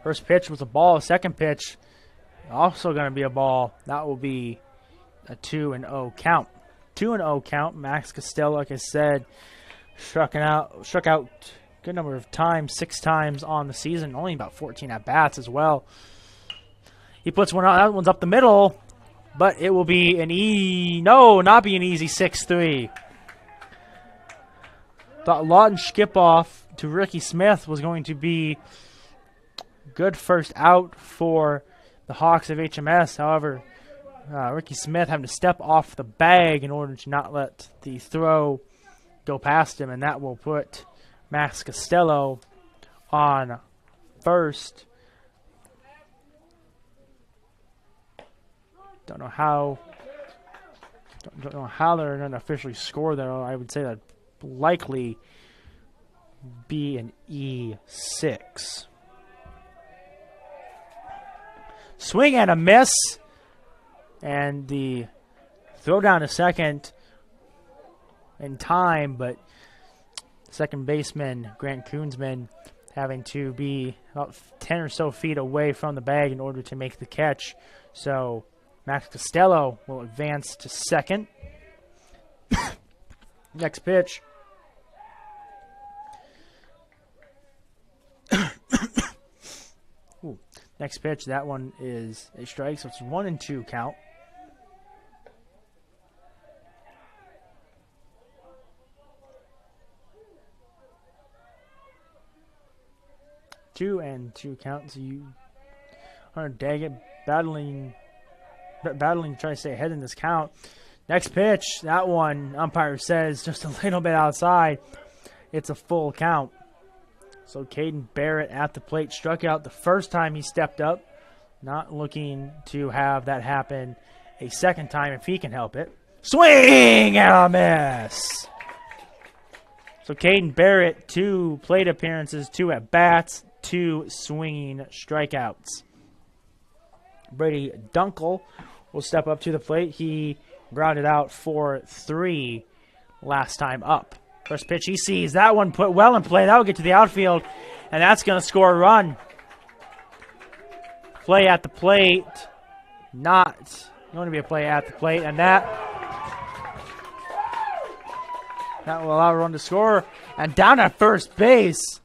First pitch was a ball. Second pitch also going to be a ball. That will be a 2-0 count. 2-0 count. Max Costello, like I said, struck out a good number of times, 6 times on the season, only about 14 at-bats as well. He puts one out. That one's up the middle, but it will be an not be an easy 6-3. Thought Lawton skip-off to Ricky Smith was going to be good first out for the Hawks of HMS. However, Ricky Smith having to step off the bag in order to not let the throw go past him, and that will put Max Costello on first. Don't know how Don't know how they're going to officially score there. I would say that likely be an E6. Swing and a miss. And the throw down a second in time, but second baseman Grant Koonsman having to be about 10 or so feet away from the bag in order to make the catch. So Max Costello will advance to second. Next pitch. Ooh. Next pitch, that one is a strike, so it's 1-2 count. Two and two count. So you are Daggett battling to try to stay ahead in this count. Next pitch, that one, umpire says just a little bit outside. It's a full count. So Caden Barrett at the plate struck out the first time he stepped up. Not looking to have that happen a second time if he can help it. Swing and a miss. So Caden Barrett, 2 plate appearances, 2 at-bats, 2 swinging strikeouts. Brady Dunkel will step up to the plate. He grounded out for 3 last time up. First pitch he sees. That one put well in play. That will get to the outfield, and that's going to score a run. Play at the plate. Not going to be a play at the plate, and that will allow a run to score. And down at first base,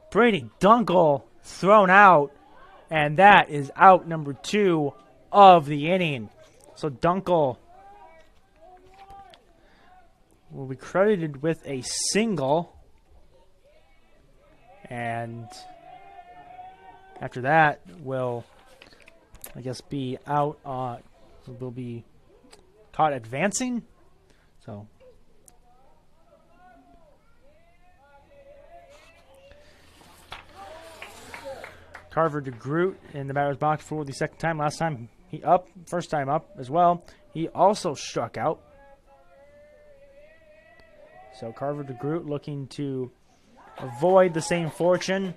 Brady Dunkel thrown out, and that is out number 2 of the inning. So Dunkel will be credited with a single, and after that will, I guess, be out. Will be caught advancing. So Carver DeGroot in the batter's box for the second time. Last time he up, first time up as well. He also struck out. So Carver DeGroot looking to avoid the same fortune,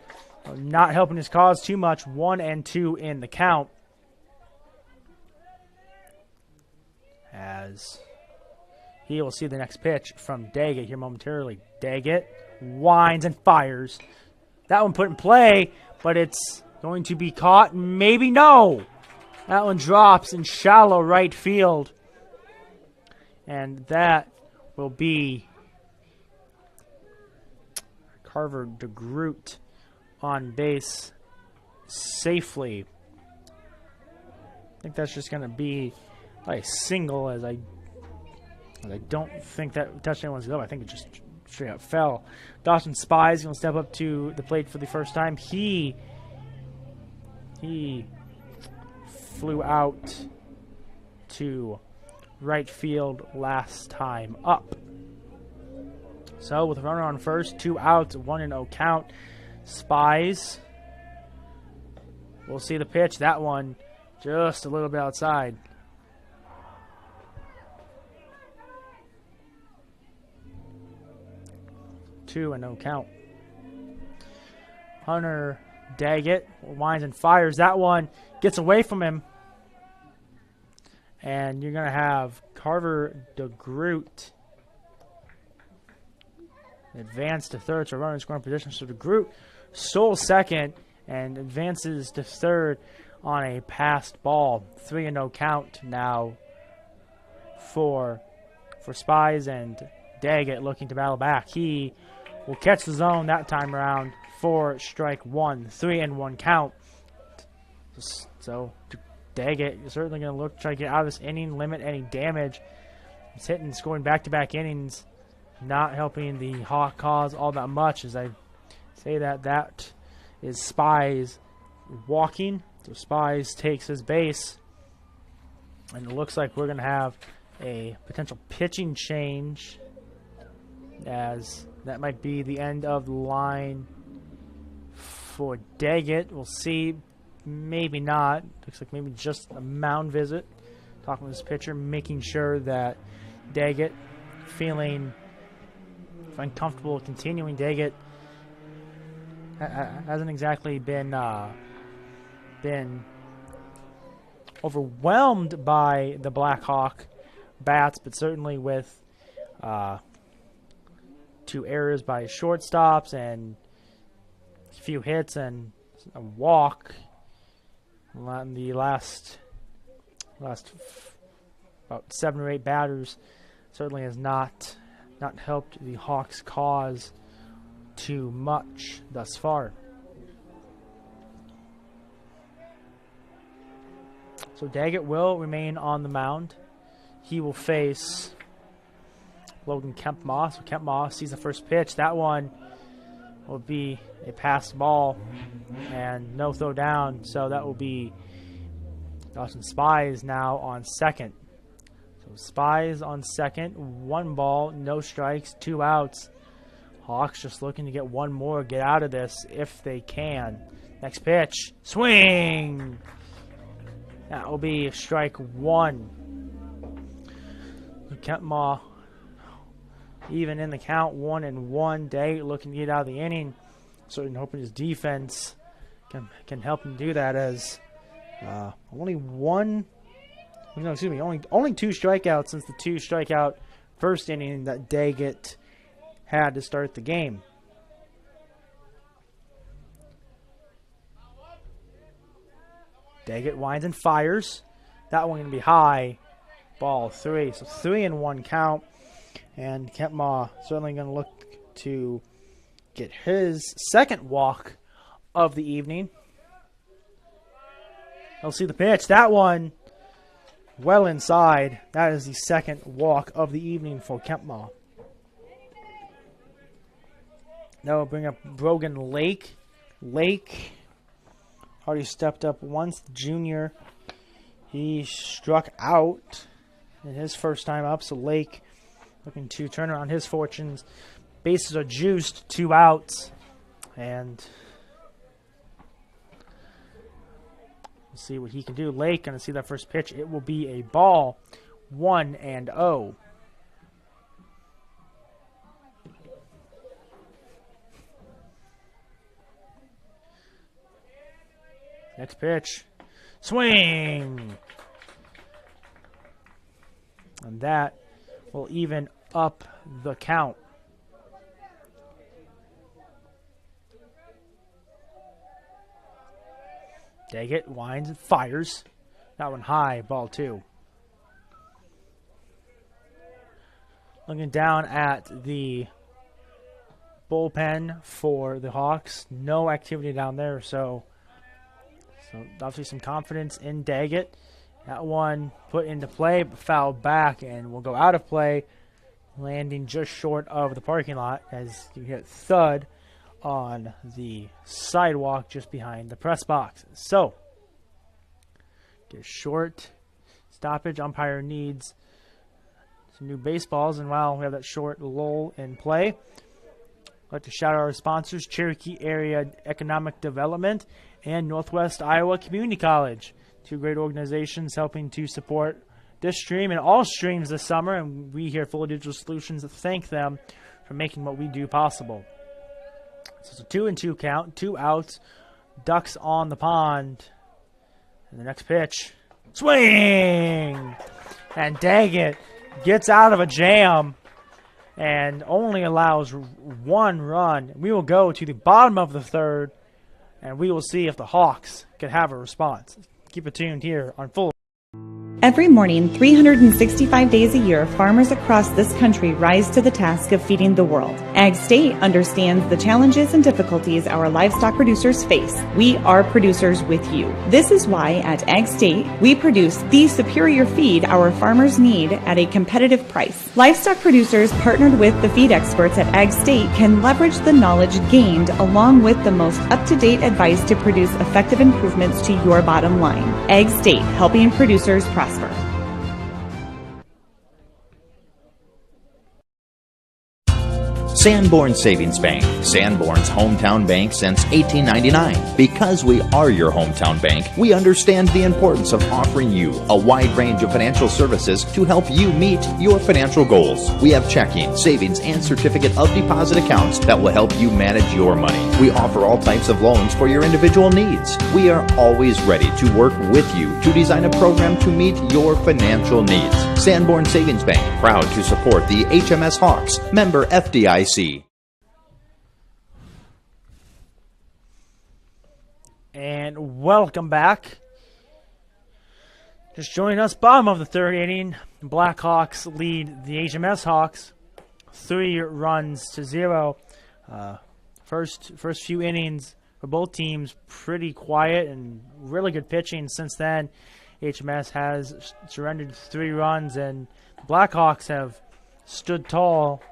not helping his cause too much. 1-2 in the count. As he will see the next pitch from Daggett here momentarily. Daggett winds and fires. That one put in play, but it's going to be caught. Maybe no. That one drops in shallow right field. And that will be Carver DeGroot on base safely. I think that's just going to be a single, as I don't think that touched anyone's glove. I think it just straight up fell. Dawson Spies going to step up to the plate for the first time. He flew out to right field last time up. So with a runner on first, 2 outs, 1-0 count. Spies. We'll see the pitch. That one just a little bit outside. Two and no count. Hunter Daggett winds and fires. That one gets away from him. And you're going to have Carver DeGroot advance to third, so runner in scoring position. So DeGroot stole second and advances to third on a passed ball. 3-0 count now for Spies, and Daggett looking to battle back. He will catch the zone that time around for strike 1. 3-1 count. So Daggett is certainly going to look try to get out of this inning, limit any damage. He's hitting, scoring back-to-back innings, not helping the Hawk cause all that much. As I say that is Spies walking. So Spies takes his base, and it looks like we're going to have a potential pitching change, as that might be the end of the line for Daggett. We'll see. Maybe not. Looks like maybe just a mound visit talking with his pitcher, making sure that Daggett feeling uncomfortable continuing. Daggett hasn't exactly been overwhelmed by the Blackhawk bats, but certainly with 2 errors by shortstops and a few hits and a walk in the last about 7 or 8 batters, certainly has not helped the Hawks' cause too much thus far. So Daggett will remain on the mound. He will face Logan Kempma. So Kempma sees the first pitch. That one will be a passed ball and no throw down. So that will be Dawson Spies now on second. So Spies on second. 1 ball, no strikes, 2 outs. Hawks just looking to get 1 more, get out of this if they can. Next pitch. Swing! That will be strike 1. Kempma even in the count, 1-1. Daggett looking to get out of the inning. Certainly hoping his defense can help him do that, as only 2 strikeouts since the 2 strikeout first inning that Daggett had to start the game. Daggett winds and fires. That one going to be high. Ball 3. So 3-1 count. And Kempma certainly going to look to get his second walk of the evening. He'll see the pitch. That one well inside. That is the second walk of the evening for Kempma. Now we'll bring up Brogan Lake. Lake already stepped up once. The junior, he struck out in his first time up. So Lake looking to turn around his fortunes. Bases are juiced, 2 outs. And we'll see what he can do. Lake going to see that first pitch. It will be a ball. 1-0. Next pitch. Swing! And that will even up the count. Daggett winds and fires. That one high, ball 2. Looking down at the bullpen for the Hawks. No activity down there, so obviously some confidence in Daggett. That one put into play, but fouled back and will go out of play, landing just short of the parking lot as you hit thud on the sidewalk just behind the press box. So, get a short stoppage. Umpire needs some new baseballs, and while we have that short lull in play, I'd like to shout out our sponsors, Cherokee Area Economic Development and Northwest Iowa Community College. 2 great organizations helping to support this stream and all streams this summer, and we here at Full Digital Solutions thank them for making what we do possible. So it's a 2-2 count, 2 outs, Ducks on the pond. And the next pitch, swing! And Daggett gets out of a jam and only allows 1 run. We will go to the bottom of the 3rd, and we will see if the Hawks can have a response. Keep it tuned here on Full. Every morning, 365 days a year, farmers across this country rise to the task of feeding the world. Ag State understands the challenges and difficulties our livestock producers face. We are producers with you. This is why at Ag State, we produce the superior feed our farmers need at a competitive price. Livestock producers partnered with the feed experts at Ag State can leverage the knowledge gained along with the most up-to-date advice to produce effective improvements to your bottom line. Ag State, helping producers prosper. Sanborn Savings Bank, Sanborn's hometown bank since 1899. Because we are your hometown bank, we understand the importance of offering you a wide range of financial services to help you meet your financial goals. We have checking, savings, and certificate of deposit accounts that will help you manage your money. We offer all types of loans for your individual needs. We are always ready to work with you to design a program to meet your financial needs. Sanborn Savings Bank, proud to support the HMS Hawks, member FDIC. And welcome back. Just joining us, bottom of the third inning. Blackhawks lead the HMS Hawks 3-0. First few innings for both teams pretty quiet and really good pitching. Since then, HMS has surrendered 3 runs, and the Blackhawks have stood tall,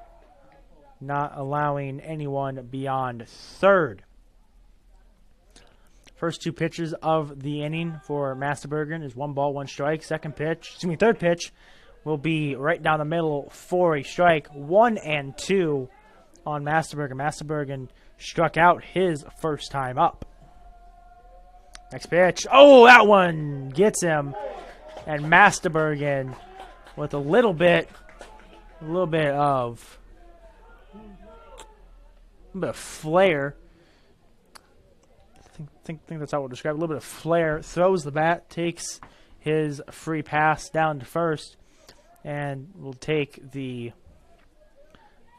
not allowing anyone beyond third. First 2 pitches of the inning for Masterbergen is 1 ball, 1 strike. Third pitch will be right down the middle for a strike. 1-2 on Masterbergen. Masterbergen struck out his first time up. Next pitch. Oh, that one gets him. And Masterbergen with a little bit of flair. I think that's how we'll describe it. A little bit of flair. Throws the bat, takes his free pass down to first, and will take the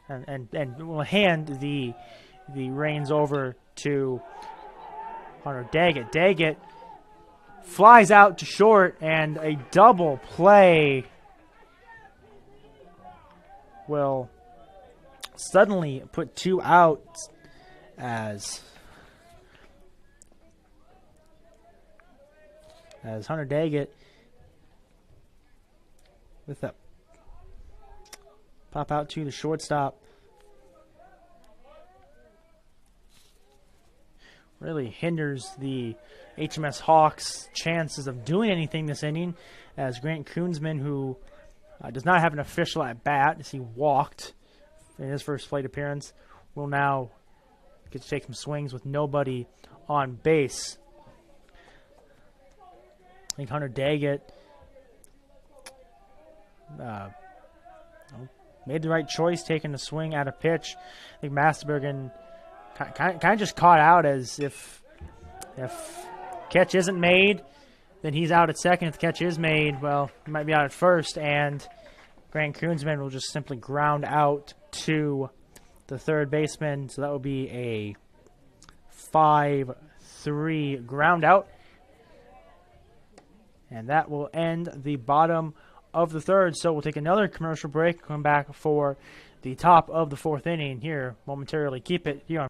and will hand the reins over to Hunter Daggett. Daggett flies out to short, and a double play will suddenly put 2 outs as Hunter Daggett with that pop out to the shortstop. Really hinders the HMS Hawks' chances of doing anything this inning, as Grant Koonsman, who does not have an official at bat as he walked in his first plate appearance, will now get to take some swings with nobody on base. I think Hunter Daggett made the right choice taking the swing at a pitch. I think Masterbergen kind of just caught out, as if catch isn't made, then he's out at second. If the catch is made, well, he might be out at first, and Grant Koonsman will just simply ground out to the third baseman. So that will be a 5-3 ground out. And that will end the bottom of the third. So we'll take another commercial break, come back for the top of the fourth inning here momentarily. Keep it here on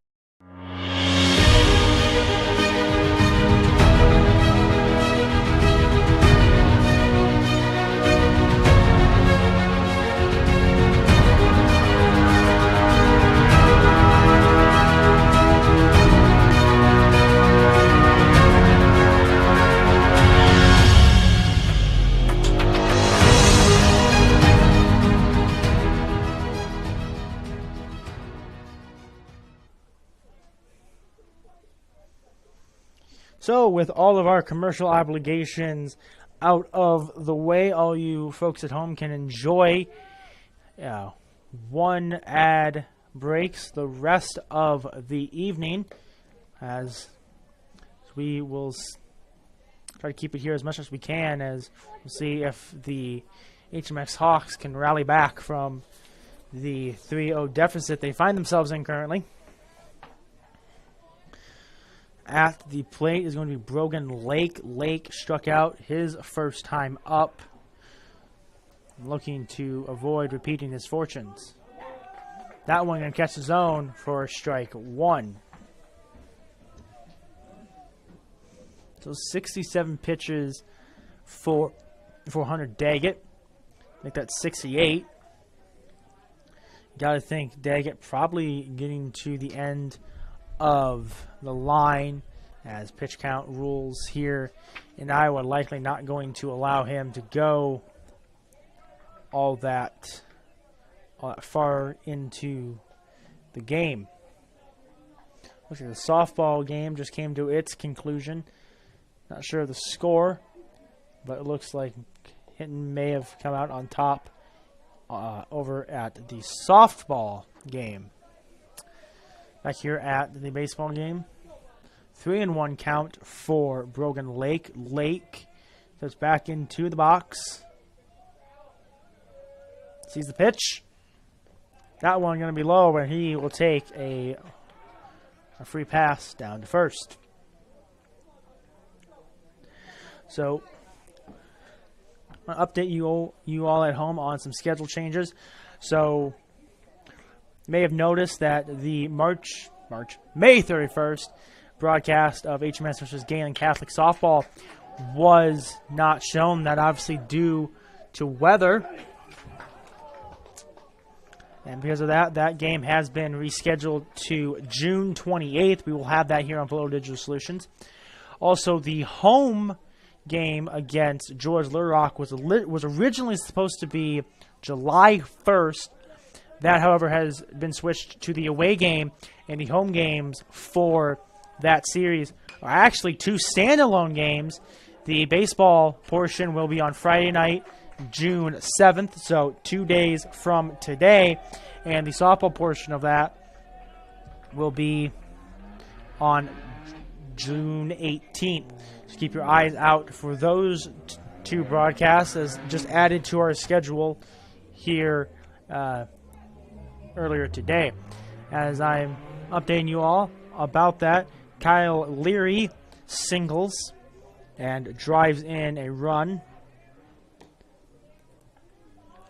So, with all of our commercial obligations out of the way, all you folks at home can enjoy one ad breaks the rest of the evening, as we will try to keep it here as much as we can, as we'll see if the HMX Hawks can rally back from the 3-0 deficit they find themselves in currently. At the plate is going to be Brogan Lake. Lake struck out his first time up, looking to avoid repeating his fortunes. That one going to catch the zone for strike 1. So 67 pitches for Hunter Daggett. Make that 68. Got to think Daggett probably getting to the end of the line, as pitch count rules here in Iowa likely not going to allow him to go all that far into the game. Looks like the softball game just came to its conclusion. Not sure of the score, but it looks like Hinton may have come out on top over at the softball game. Back here at the baseball game. 3-1 count for Brogan Lake. Lake goes back into the box. Sees the pitch. That one going to be low, where he will take a free pass down to first. So, I'll update you all at home on some schedule changes. So, you may have noticed that the May 31st broadcast of HMS versus Galen Catholic softball was not shown. That obviously due to weather. And because of that, that game has been rescheduled to June 28th. We will have that here on Below Digital Solutions. Also, the home game against George Little Rock was originally supposed to be July 1st. That, however, has been switched to the away game, and the home games for that series are actually two standalone games. The baseball portion will be on Friday night, June 7th, so 2 days from today, and the softball portion of that will be on June 18th. So keep your eyes out for those two broadcasts, as just added to our schedule here earlier today. As I'm updating you all about that, Kyle Leary singles and drives in a run.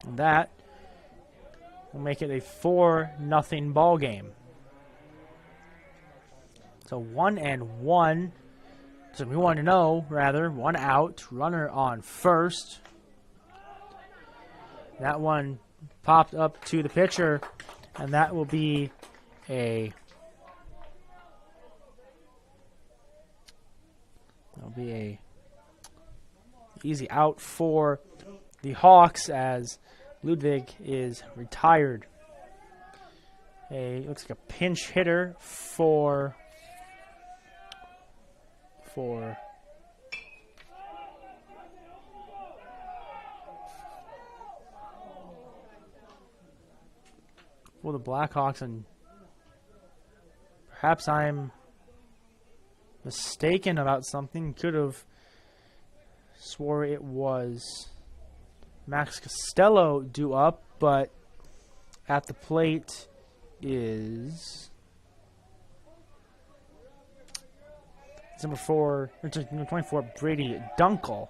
And that will make it a 4-0 ball game. So 1-1. So we want to know, rather, 1 out, runner on first. That one popped up to the pitcher, and that will be a easy out for the Hawks, as Ludwig is retired. Looks like a pinch hitter for the Blackhawks, and perhaps I'm mistaken about something. Could have swore it was Max Costello due up, but at the plate is number 24, Brady Dunkel.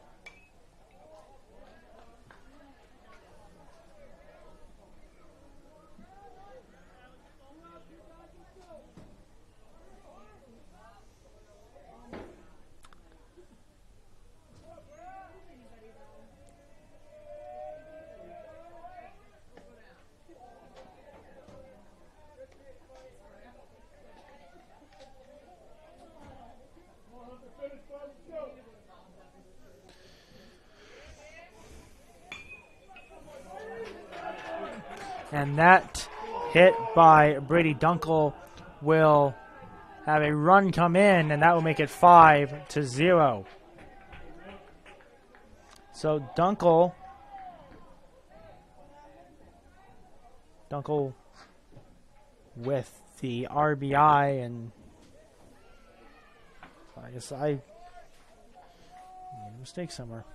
And that hit by Brady Dunkel will have a run come in, and that will make it 5-0. So Dunkel with the RBI, and I guess I made a mistake somewhere.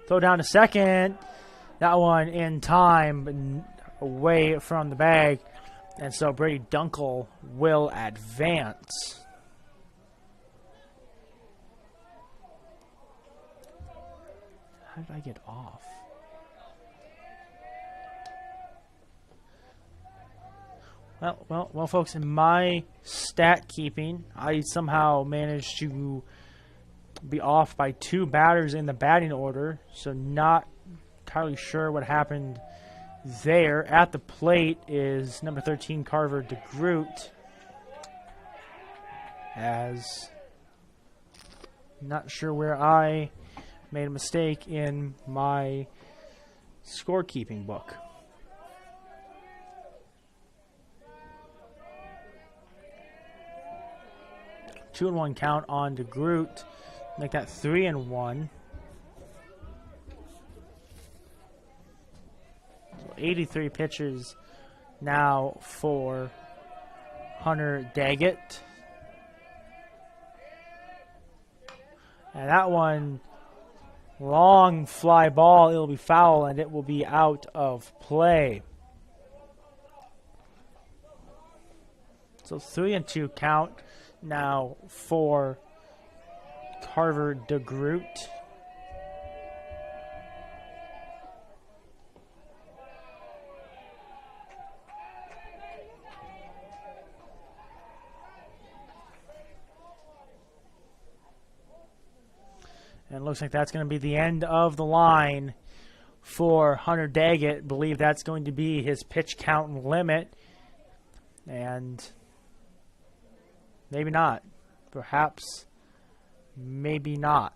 Throw down to second. That one in time, but away from the bag. And so Brady Dunkel will advance. How did I get off? Well, folks, in my stat keeping, I somehow managed to be off by 2 batters in the batting order, so not entirely sure what happened there. At the plate is number 13, Carver DeGroot, as not sure where I made a mistake in my scorekeeping book. Two and one count on DeGroot. Make that 3-1. So 83 pitches now for Hunter Daggett. And that one, long fly ball, it'll be foul and it will be out of play. So 3-2 count now for Carver DeGroot. And it looks like that's going to be the end of the line for Hunter Daggett. Believe that's going to be his pitch count limit. And maybe not. Perhaps, maybe not.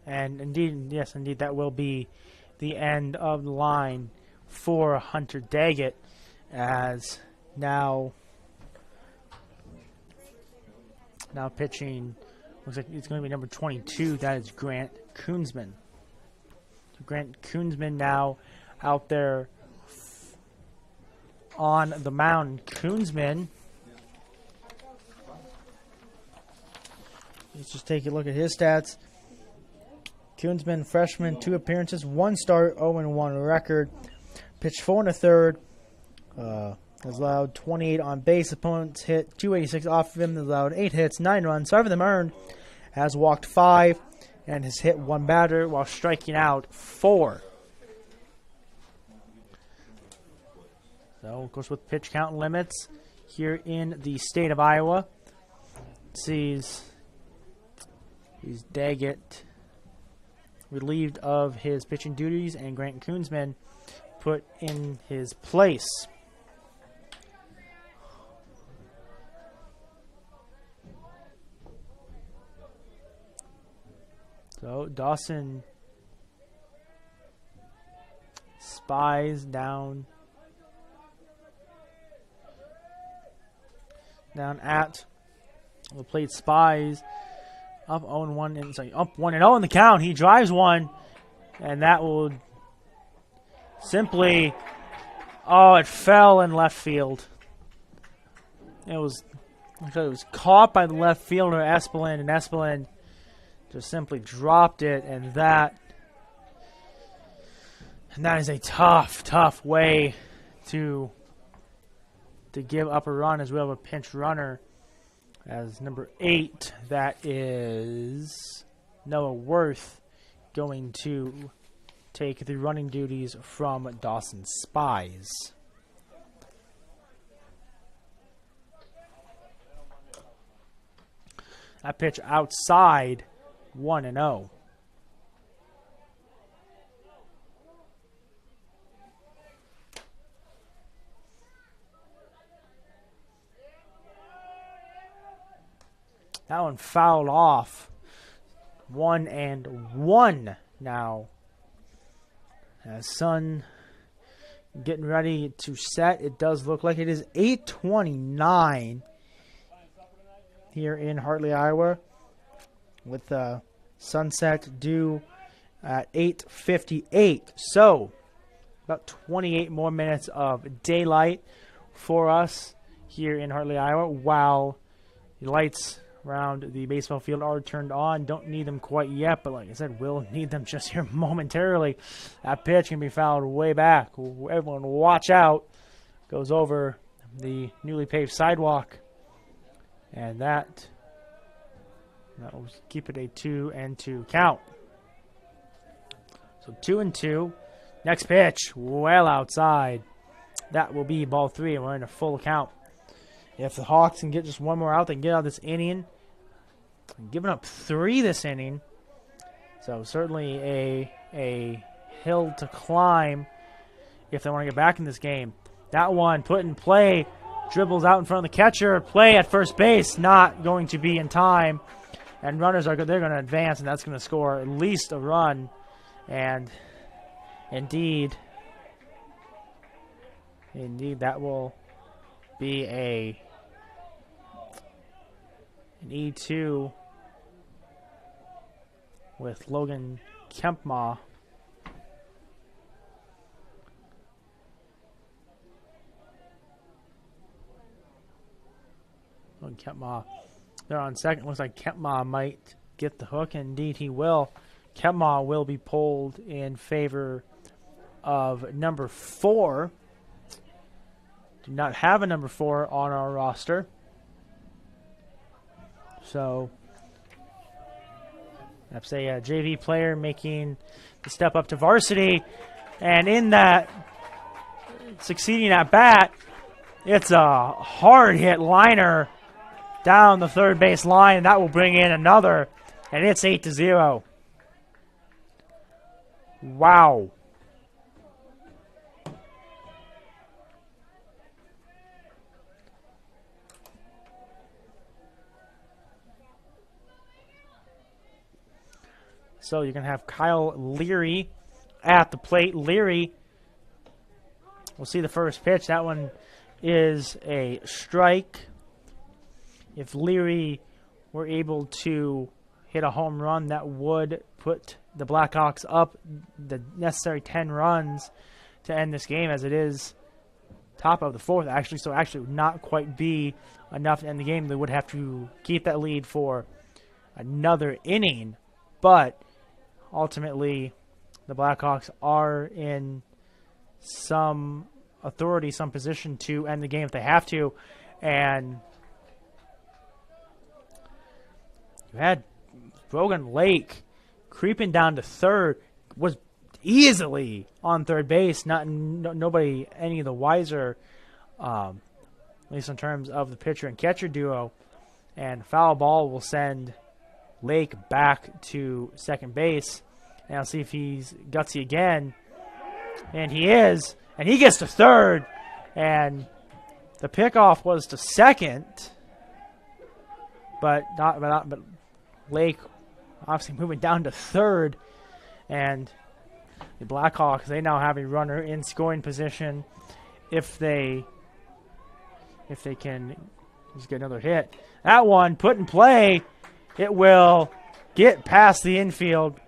And indeed, yes, indeed, that will be the end of the line for Hunter Daggett, as now pitching, looks like it's going to be number 22. That is Grant Koonsman. So Grant Koonsman now out there on the mound. Koonsman, let's just take a look at his stats. Koonsman, freshman, 2 appearances, 1 start, 0-1 record. Pitched 4 1/3. Has allowed 28 on base. Opponents hit 286 off of him. Has allowed 8 hits, 9 runs, 5 of them earned. Has walked 5 and has hit 1 batter while striking out 4. So, of course, with pitch count limits here in the state of Iowa, sees Daggett relieved of his pitching duties and Grant Koonsman put in his place. So Dawson Spies down at the plate. Spies up 0-1 and sorry, up 1-0 in the count. He drives one, and that will simply, it fell in left field. It was caught by the left fielder Espelin, and Espelin just simply dropped it, and that is a tough way to give up a run, as well as a pinch runner. As number 8, that is Noah Worth, going to take the running duties from Dawson Spies. That pitch outside, 1-0. That one fouled off. 1-1 now. Sun getting ready to set. It does look like it is 8:29 here in Hartley, Iowa, with sunset due at 8:58. So about 28 more minutes of daylight for us here in Hartley, Iowa, while the lights around the baseball field are turned on. Don't need them quite yet, but like I said, we'll need them just here momentarily. That pitch can be fouled way back. Everyone watch out. Goes over the newly paved sidewalk. And that That will keep it a 2-2 count. So 2-2. Next pitch, well outside. That will be ball 3, and we're in a full count. If the Hawks can get just one more out, they can get out of this inning. Giving up 3 this inning. So certainly a hill to climb if they want to get back in this game. That one put in play. Dribbles out in front of the catcher. Play at first base. Not going to be in time. And runners they're going to advance, and that's going to score at least a run. And indeed, that will be an E2 with Logan Kempma. Kempma, they're on second. Looks like Kempma might get the hook. Indeed, he will. Kempma will be pulled in favor of number 4. Do not have a number 4 on our roster. So, that's a JV player making the step up to varsity. And in that succeeding at bat, it's a hard hit liner down the third base line. That will bring in another, and it's 8-0. Wow. So you're going to have Kyle Leary at the plate. Leary, we'll see the first pitch. That one is a strike. If Leary were able to hit a home run, that would put the Blackhawks up the necessary 10 runs to end this game, as it is top of the 4th, actually. So actually would not quite be enough to end the game. They would have to keep that lead for another inning. But ultimately, the Blackhawks are in some authority, some position to end the game if they have to. And you had Brogan Lake creeping down to third, was easily on third base. Nobody any of the wiser, at least in terms of the pitcher and catcher duo. And foul ball will send Lake back to second base. And I'll see if he's gutsy again. And he is. And he gets to third. And the pickoff was to second. But Lake obviously moving down to third. And the Blackhawks, they now have a runner in scoring position if they can just get another hit. That one put in play. It will get past the infield.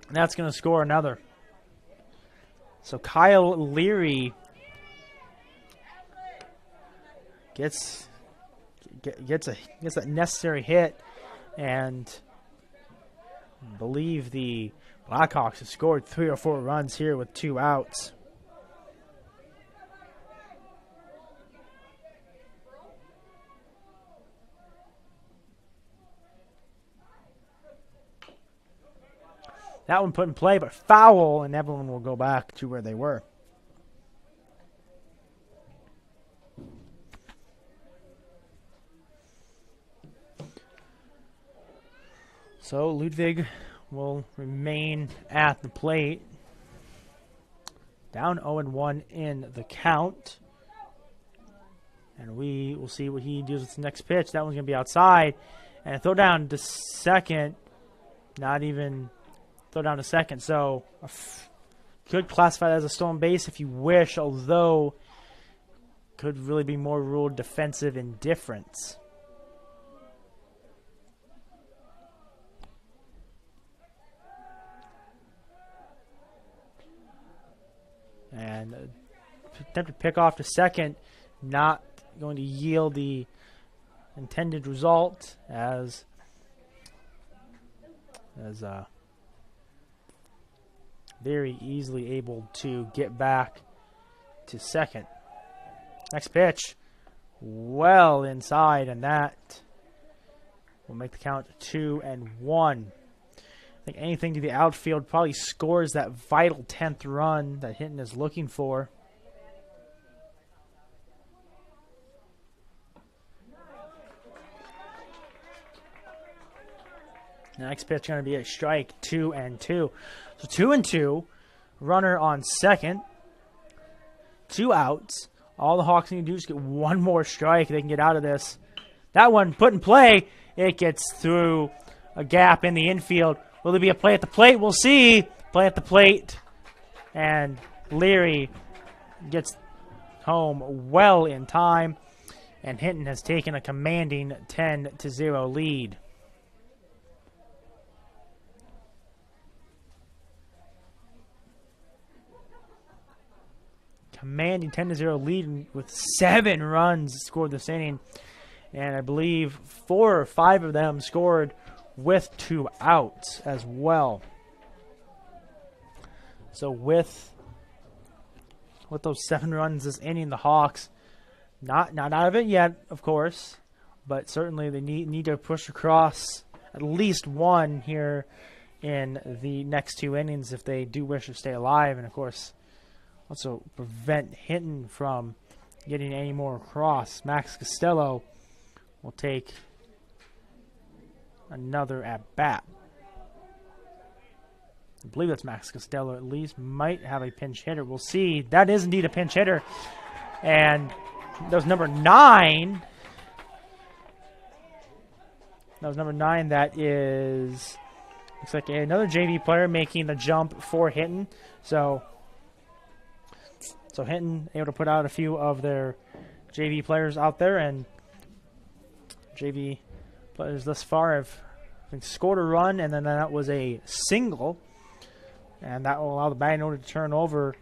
And that's going to score another. So Kyle Leary gets that necessary hit, and I believe the Blackhawks have scored 3 or 4 runs here with 2 outs. That one put in play, but foul, and everyone will go back to where they were. So Ludwig will remain at the plate. Down 0-1 in the count. And we will see what he does with the next pitch. That one's going to be outside. And a throw down to second. Not even throw down to second. So could classify that as a stolen base if you wish, although could really be more ruled defensive indifference. And attempted pick off to second, not going to yield the intended result as very easily able to get back to second. Next pitch, well inside, and that will make the count 2-1. I think anything to the outfield probably scores that vital 10th run that Hinton is looking for. The next pitch going to be a strike, 2-2. So 2-2, runner on second, 2 outs. All the Hawks need to do is get one more strike. They can get out of this. That one put in play. It gets through a gap in the infield. Will there be a play at the plate? We'll see. Play at the plate. And Leary gets home well in time. And Hinton has taken a commanding 10-0 lead. Commanding 10-0 lead with 7 runs scored this inning. And I believe 4 or 5 of them scored with 2 outs as well. So with those 7 runs this inning, the Hawks not out of it yet, of course, but certainly they need to push across at least one here in the next 2 innings if they do wish to stay alive, and of course also prevent Hinton from getting any more across. Max Costello will take another at-bat. I believe that's Max Costello at least. Might have a pinch hitter. We'll see. That is indeed a pinch hitter. And that was number 9. That was number 9. That is, looks like another JV player making the jump for Hinton. So Hinton able to put out a few of their JV players out there, and JV players thus far have scored a run, and then that was a single, and that will allow the batting order to turn over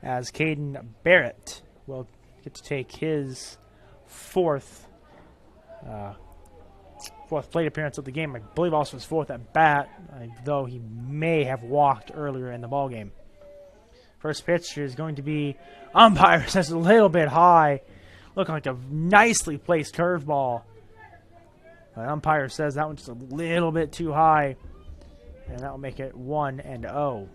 as Caden Barrett will get to take his fourth plate appearance of the game. I believe also his 4th at bat, though he may have walked earlier in the ball game. First pitch is going to be umpire says a little bit high. Looking like a nicely placed curveball. The umpire says that one's just a little bit too high. And that will make it 1-0.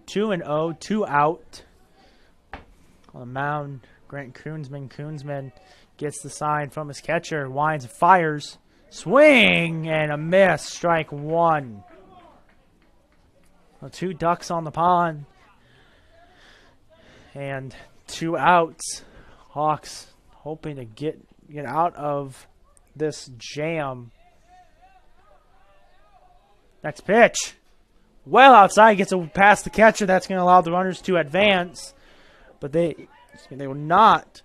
Two and 0, 2 out. On the mound, Grant Koonsman gets the sign from his catcher. Winds and fires. Swing and a miss. Strike 1. Well, 2 ducks on the pond. And 2 outs. Hawks hoping to get out of this jam. Next pitch. Well outside. Gets past the catcher. That's going to allow the runners to advance. But they will not,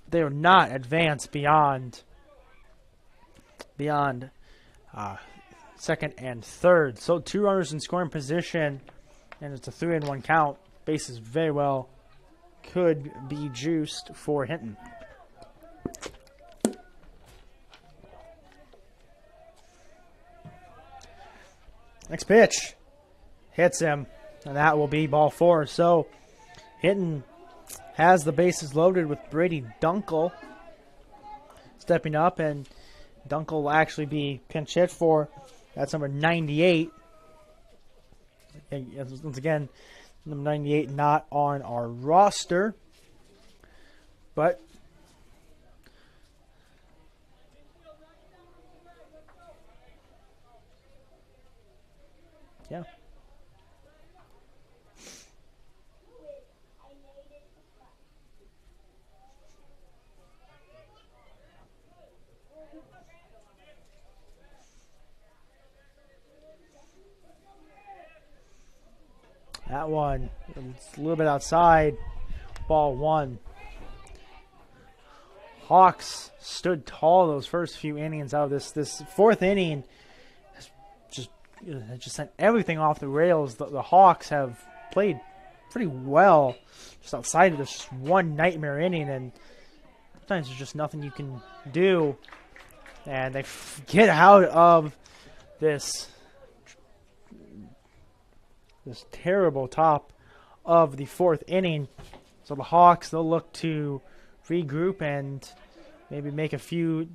they will not advance beyond second and third. So 2 runners in scoring position, and it's a 3-1 count. Bases very well could be juiced for Hinton. Next pitch hits him, and that will be ball 4. So Hinton has the bases loaded with Brady Dunkel stepping up, and Dunkel will actually be pinch hit for. That's number 98. Once again, number 98 not on our roster, but yeah. That one, it's a little bit outside. Ball 1. Hawks stood tall those first few innings out of this 4th inning. Just sent everything off the rails. The Hawks have played pretty well just outside of this one nightmare inning, and sometimes there's just nothing you can do. And they get out of this terrible top of the fourth inning. So the Hawks, they'll look to regroup and maybe make a few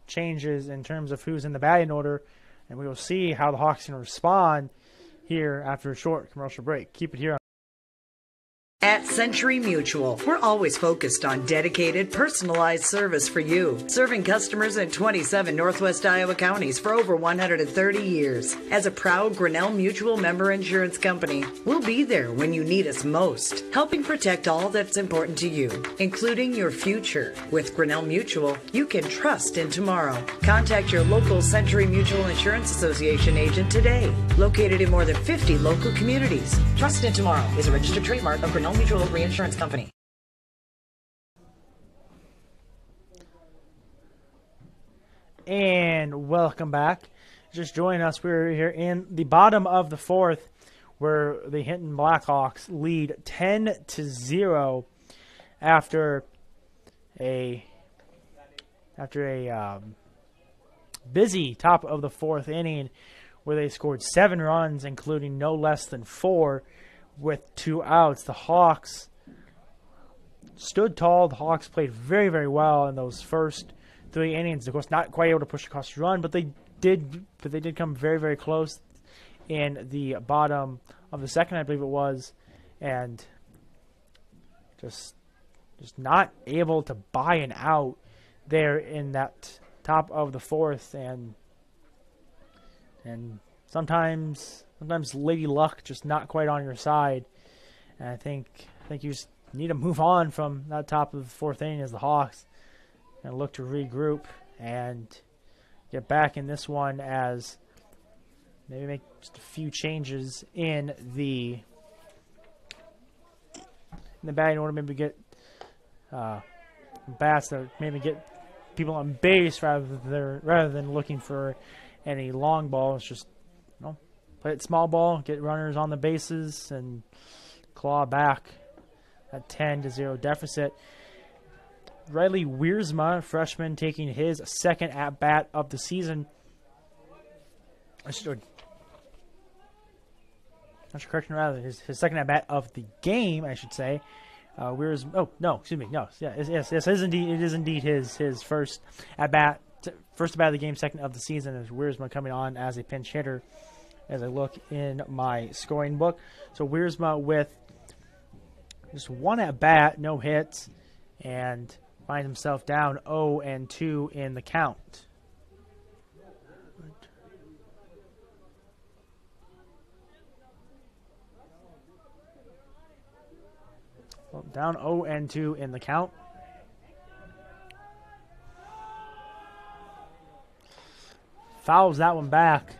changes in terms of who's in the batting order, and we will see how the Hawks can respond here after a short commercial break. Keep it here. At Century Mutual, we're always focused on dedicated, personalized service for you, serving customers in 27 Northwest Iowa counties for over 130 years. As a proud Grinnell Mutual member insurance company, we'll be there when you need us most, helping protect all that's important to you, including your future. With Grinnell Mutual, you can trust in tomorrow. Contact your local Century Mutual Insurance Association agent today, located in more than 50 local communities. Trust in tomorrow is a registered trademark of Grinnell Mutual Reinsurance Company. And welcome back. Just join us. We're here in the bottom of the fourth, where the Hinton Blackhawks lead 10-0 after a busy top of the fourth inning, where they scored 7 runs, including no less than 4. With 2 outs. The Hawks stood tall. The Hawks played very, very well in those first 3 innings. Of course, not quite able to push across the run, but they did come very, very close in the bottom of the second, I believe it was, and just not able to buy an out there in that top of the fourth, and sometimes Lady Luck just not quite on your side. And I think you just need to move on from that top of the fourth inning as the Hawks and look to regroup and get back in this one, as maybe make just a few changes in the batting order. Maybe get bats that maybe get people on base rather than looking for any long balls. Just play it small ball, get runners on the bases, and claw back that 10-0 deficit. Riley Wiersma, freshman, taking his second at-bat of the season. His second at-bat of the game, I should say. Yes, it is indeed his first at-bat of the game, second of the season, is Wiersma coming on as a pinch hitter. As I look in my scoring book, so Wiersma with just 1 at bat, no hits, and finds himself down 0-2 in the count. Well, down 0-2 in the count. Fouls that one back.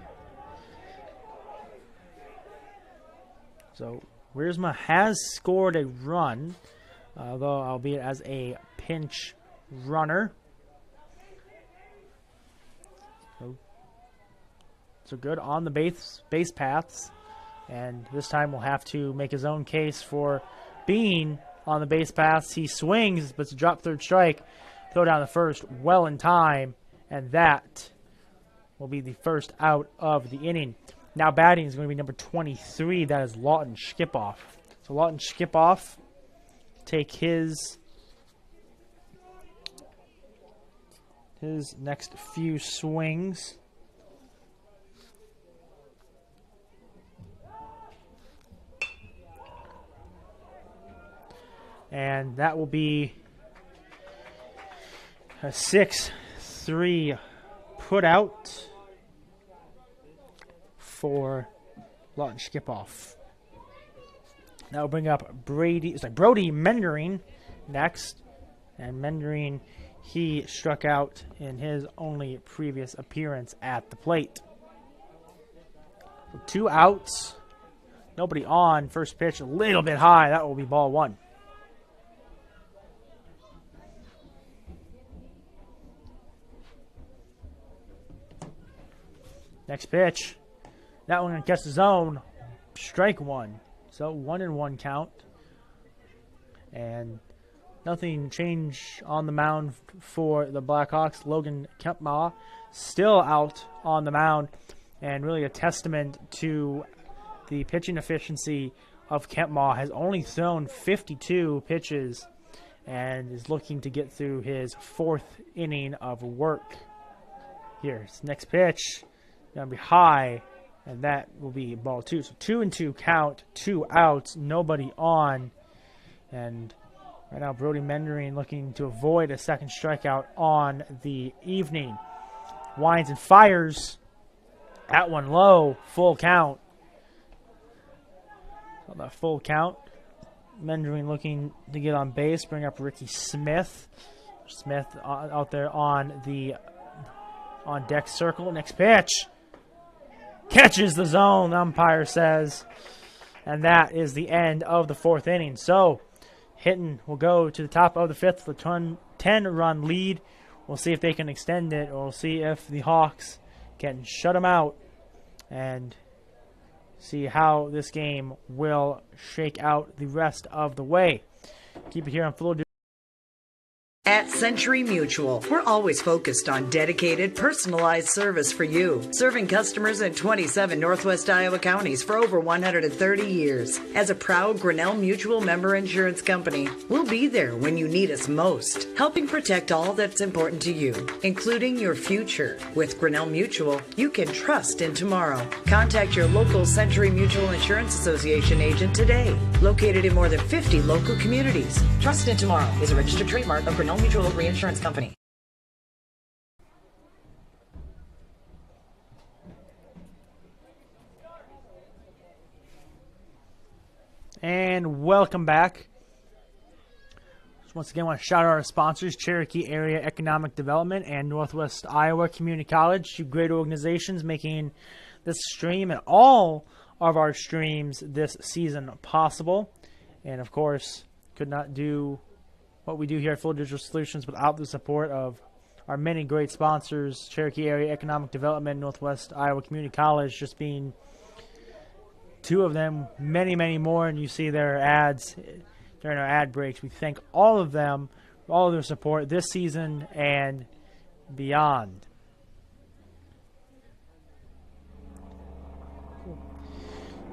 So Wiersma has scored a run, though albeit as a pinch runner. So good on the base paths, and this time will have to make his own case for being on the base paths. He swings, but it's a drop third strike. Throw down the first well in time, and that will be the first out of the inning. Now batting is going to be number 23. That is Lawton Skipoff. So Lawton Skipoff take his next few swings. And that will be a 6-3 put out for Lawton Skipoff. That will bring up Brody Mendering next. And Mendering, he struck out in his only previous appearance at the plate. So 2 outs. Nobody on. First pitch a little bit high. That will be ball 1. Next pitch. That one gets the zone. Strike 1. So 1-1 count. And Nothing changed on the mound for the Blackhawks. Logan Kempma still out on the mound, and really a testament to the pitching efficiency of Kempma. Has only thrown 52 pitches and is looking to get through his 4th inning of work. Here's next pitch. Going to be high, and that will be ball 2. So 2-2 count, 2 outs, nobody on. And right now Brody Mendering looking to avoid a second strikeout on the evening. Winds and fires at one low, full count. So that full count. Mendering looking to get on base, bring up Ricky Smith. Smith out there on deck circle. Next pitch. Catches the zone, the umpire says. And that is the end of the 4th inning. So Hinton will go to the top of the 5th with a 10-run lead. We'll see if they can extend it, or we'll see if the Hawks can shut them out and see how this game will shake out the rest of the way. Keep it here on Full. At Century Mutual, we're always focused on dedicated, personalized service for you, serving customers in 27 Northwest Iowa counties for over 130 years. As a proud Grinnell Mutual member insurance company, we'll be there when you need us most, helping protect all that's important to you, including your future. With Grinnell Mutual, you can trust in tomorrow. Contact your local Century Mutual Insurance Association agent today, located in more than 50 local communities. Trust in tomorrow is a registered trademark of Grinnell Mutual Reinsurance Company. And welcome back. Just once again, I want to shout out our sponsors, Cherokee Area Economic Development and Northwest Iowa Community College, 2 great organizations making this stream and all of our streams this season possible. And of course, could not do what we do here at Full Digital Solutions without the support of our many great sponsors, Cherokee Area Economic Development, Northwest Iowa Community College, just being 2 of them, many, many more, and you see their ads during our ad breaks. We thank all of them for all of their support this season and beyond.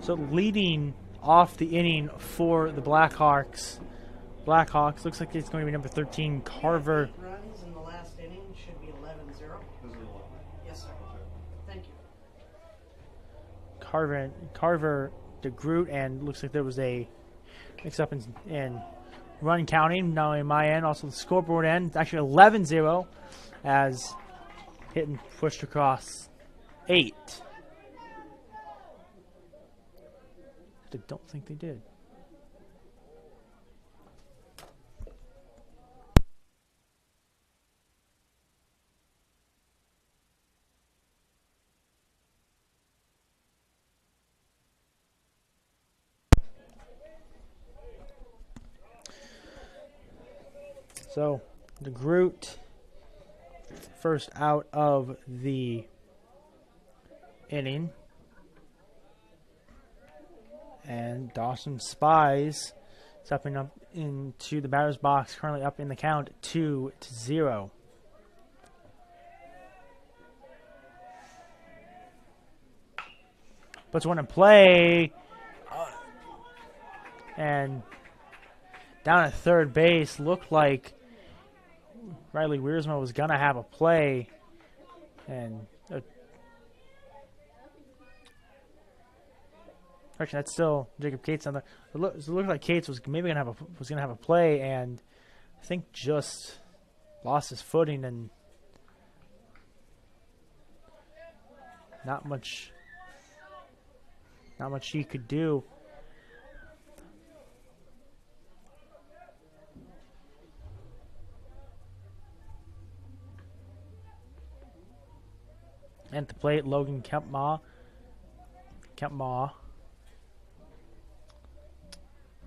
So leading off the inning for the Blackhawks, looks like it's going to be number 13, Carver. Runs in the last inning should be 11-0. Yes, sir. Thank you. Carver DeGroot, and looks like there was a mix-up in run counting, not only my end, also the scoreboard end. It's actually 11-0 as Hinton pushed across 8. I don't think they did. So, DeGroot, first out of the inning. And Dawson Spies stepping up into the batter's box, currently up in the count 2-0. Puts one in play. And down at third base, looked like Riley Wiersma was going to have a play. And actually, that's still Jacob Cates on the. It looked like Cates was maybe gonna have a play, and I think just lost his footing and not much he could do. And at the plate, Logan Kempma.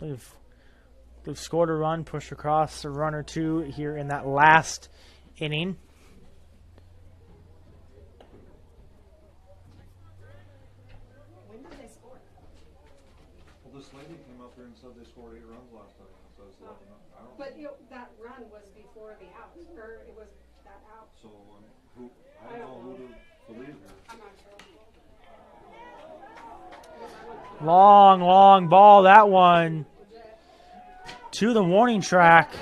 We've scored a run, pushed across a run or two here in that last inning. Well, this lady came up there and said they scored 8 runs last time. So it's 11. I don't But that run was before the out, or it was that out. So I don't know who to believe here. I'm not sure. Long, long ball. That one to the warning track.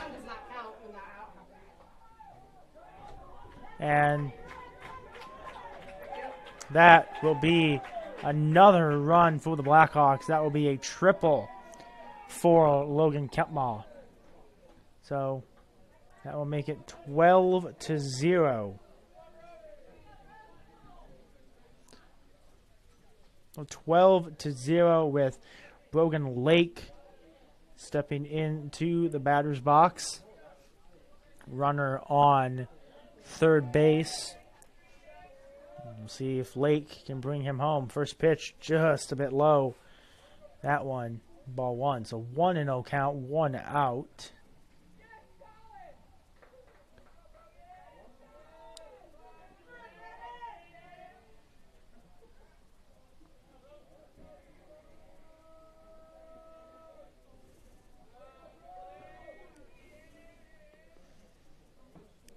And that will be another run for the Blackhawks. That will be a triple for Logan Kempma. So that will make it 12-0. 12-0 with Brogan Lake stepping into the batter's box. Runner on third base. We'll see if Lake can bring him home. First pitch just a bit low. That one, ball one. So 1-0 count, 1 out.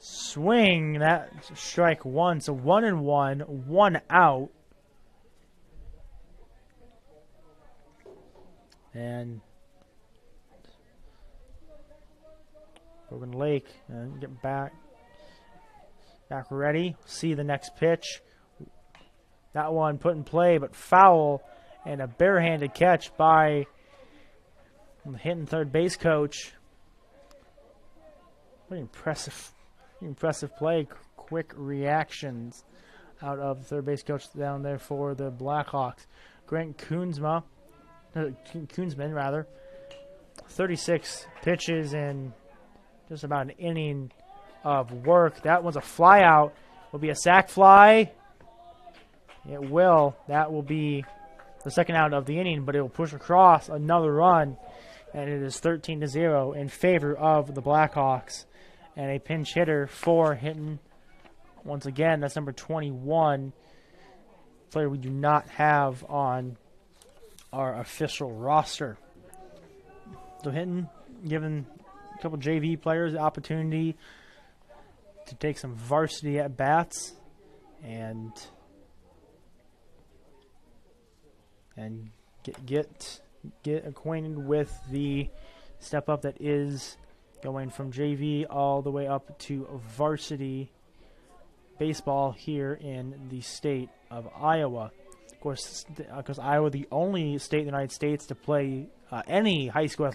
Swing, that strike one. So 1-1, 1 out. And Brogan Lake, get back ready. See the next pitch. That one put in play, but foul, and a barehanded catch by the Hinton third base coach. What impressive play. Quick reactions out of the third base coach down there for the Blackhawks. Grant Koonsman, 36 pitches and just about an inning of work. That was a fly out. Will be a sac fly. It will. That will be the second out of the inning, but it will push across another run, and it is 13-0 in favor of the Blackhawks. And a pinch hitter for Hinton. Once again, that's number 21, player we do not have on our official roster. So Hinton giving a couple JV players the opportunity to take some varsity at bats and get acquainted with the step up that is going from JV all the way up to varsity baseball here in the state of Iowa. Of course, because Iowa the only state in the United States to play any high school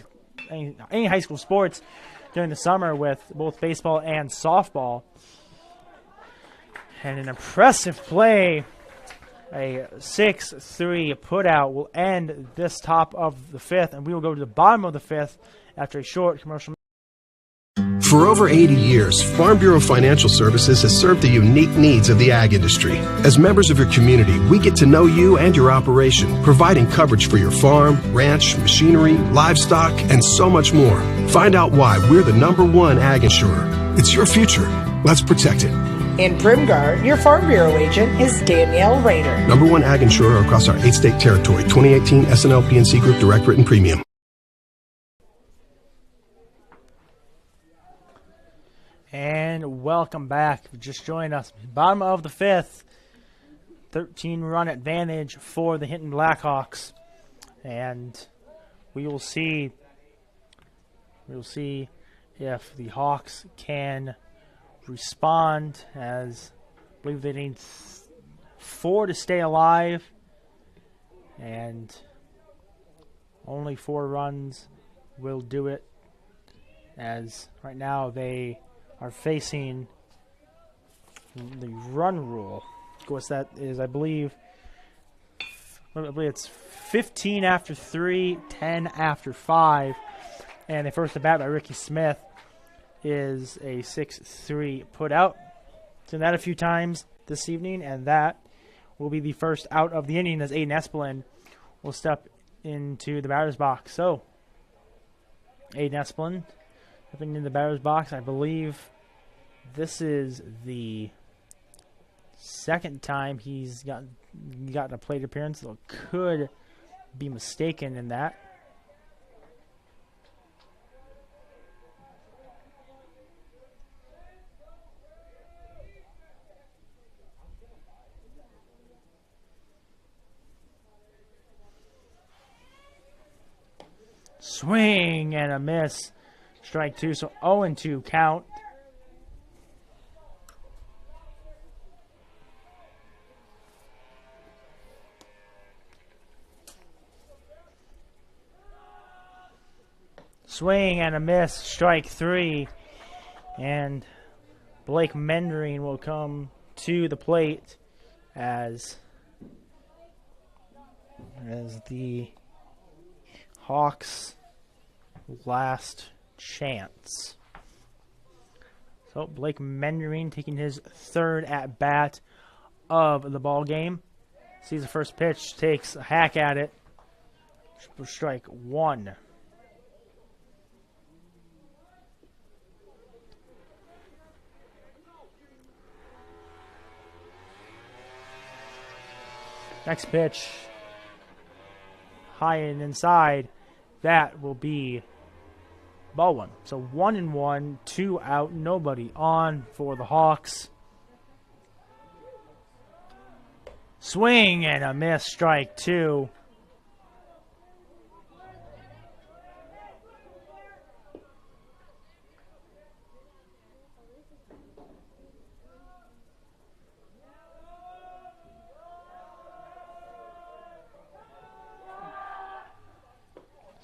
sports during the summer with both baseball and softball. And an impressive play, a 6-3 putout, will end this top of the fifth, and we will go to the bottom of the fifth after a short commercial. For over 80 years, Farm Bureau Financial Services has served the unique needs of the ag industry. As members of your community, we get to know you and your operation, providing coverage for your farm, ranch, machinery, livestock, and so much more. Find out why we're the #1 ag insurer. It's your future. Let's protect it. In Primgar, your Farm Bureau agent is Danielle Rader. #1 ag insurer across our 8-state territory. 2018 SNL PNC Group Direct Written Premium. And welcome back. Just joined us. Bottom of the fifth. 13-run advantage for the Hinton Blackhawks. And we will see if the Hawks can respond, as I believe they need 4 to stay alive. And only 4 runs will do it, as right now they are facing the run rule. Of course, that is, I believe it's 15 after 3, 10 after 5. And the first at bat by Ricky Smith is a 6-3 put out. Seen that a few times this evening, and that will be the first out of the inning as Aiden Espelin will step into the batter's box. So, Aiden Espelin stepping in the batter's box. I believe this is the second time he's gotten a plate appearance, so could be mistaken in that. Swing and a miss. Strike two, so 0-2 count. Swing and a miss. Strike three. And Blake Mendering will come to the plate as the Hawks' last chance. So Blake Mendering taking his third at bat of the ball game. Sees the first pitch, takes a hack at it. Strike one. Next pitch, high and inside, that will be ball one. So 1-1, 2 out, nobody on for the Hawks. Swing and a miss, strike two.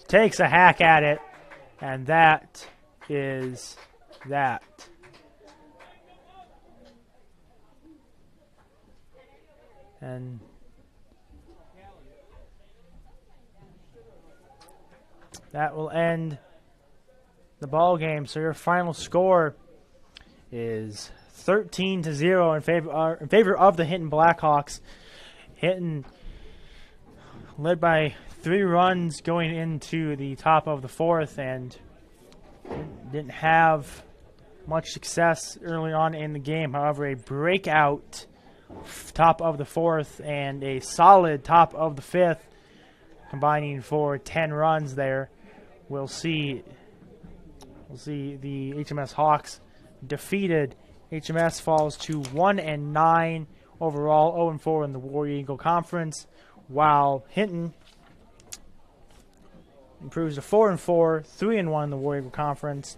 Takes a hack at it, and that is that. And that will end the ball game. So your final score is 13-0 in favor of the Hinton Blackhawks. Hinton led by 3 runs going into the top of the fourth and didn't have much success early on in the game. However, a breakout top of the fourth and a solid top of the fifth, combining for 10 runs there. We'll see the HMS Hawks defeated. HMS falls to 1-9 overall, 0-4 in the War Eagle Conference, while Hinton improves to 4-4, 3-1 in the War Eagle Conference.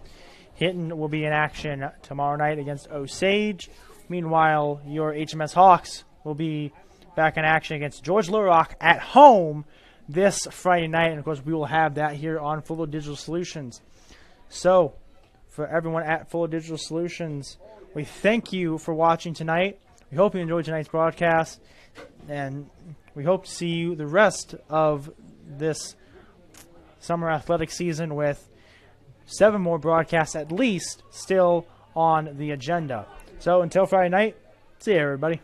Hinton will be in action tomorrow night against Osage. Meanwhile, your HMS Hawks will be back in action against George Little Rock at home this Friday night. And, of course, we will have that here on Full of Digital Solutions. So, for everyone at Full of Digital Solutions, we thank you for watching tonight. We hope you enjoyed tonight's broadcast. And we hope to see you the rest of this summer athletic season with 7 more broadcasts at least still on the agenda. So until Friday night, see you everybody.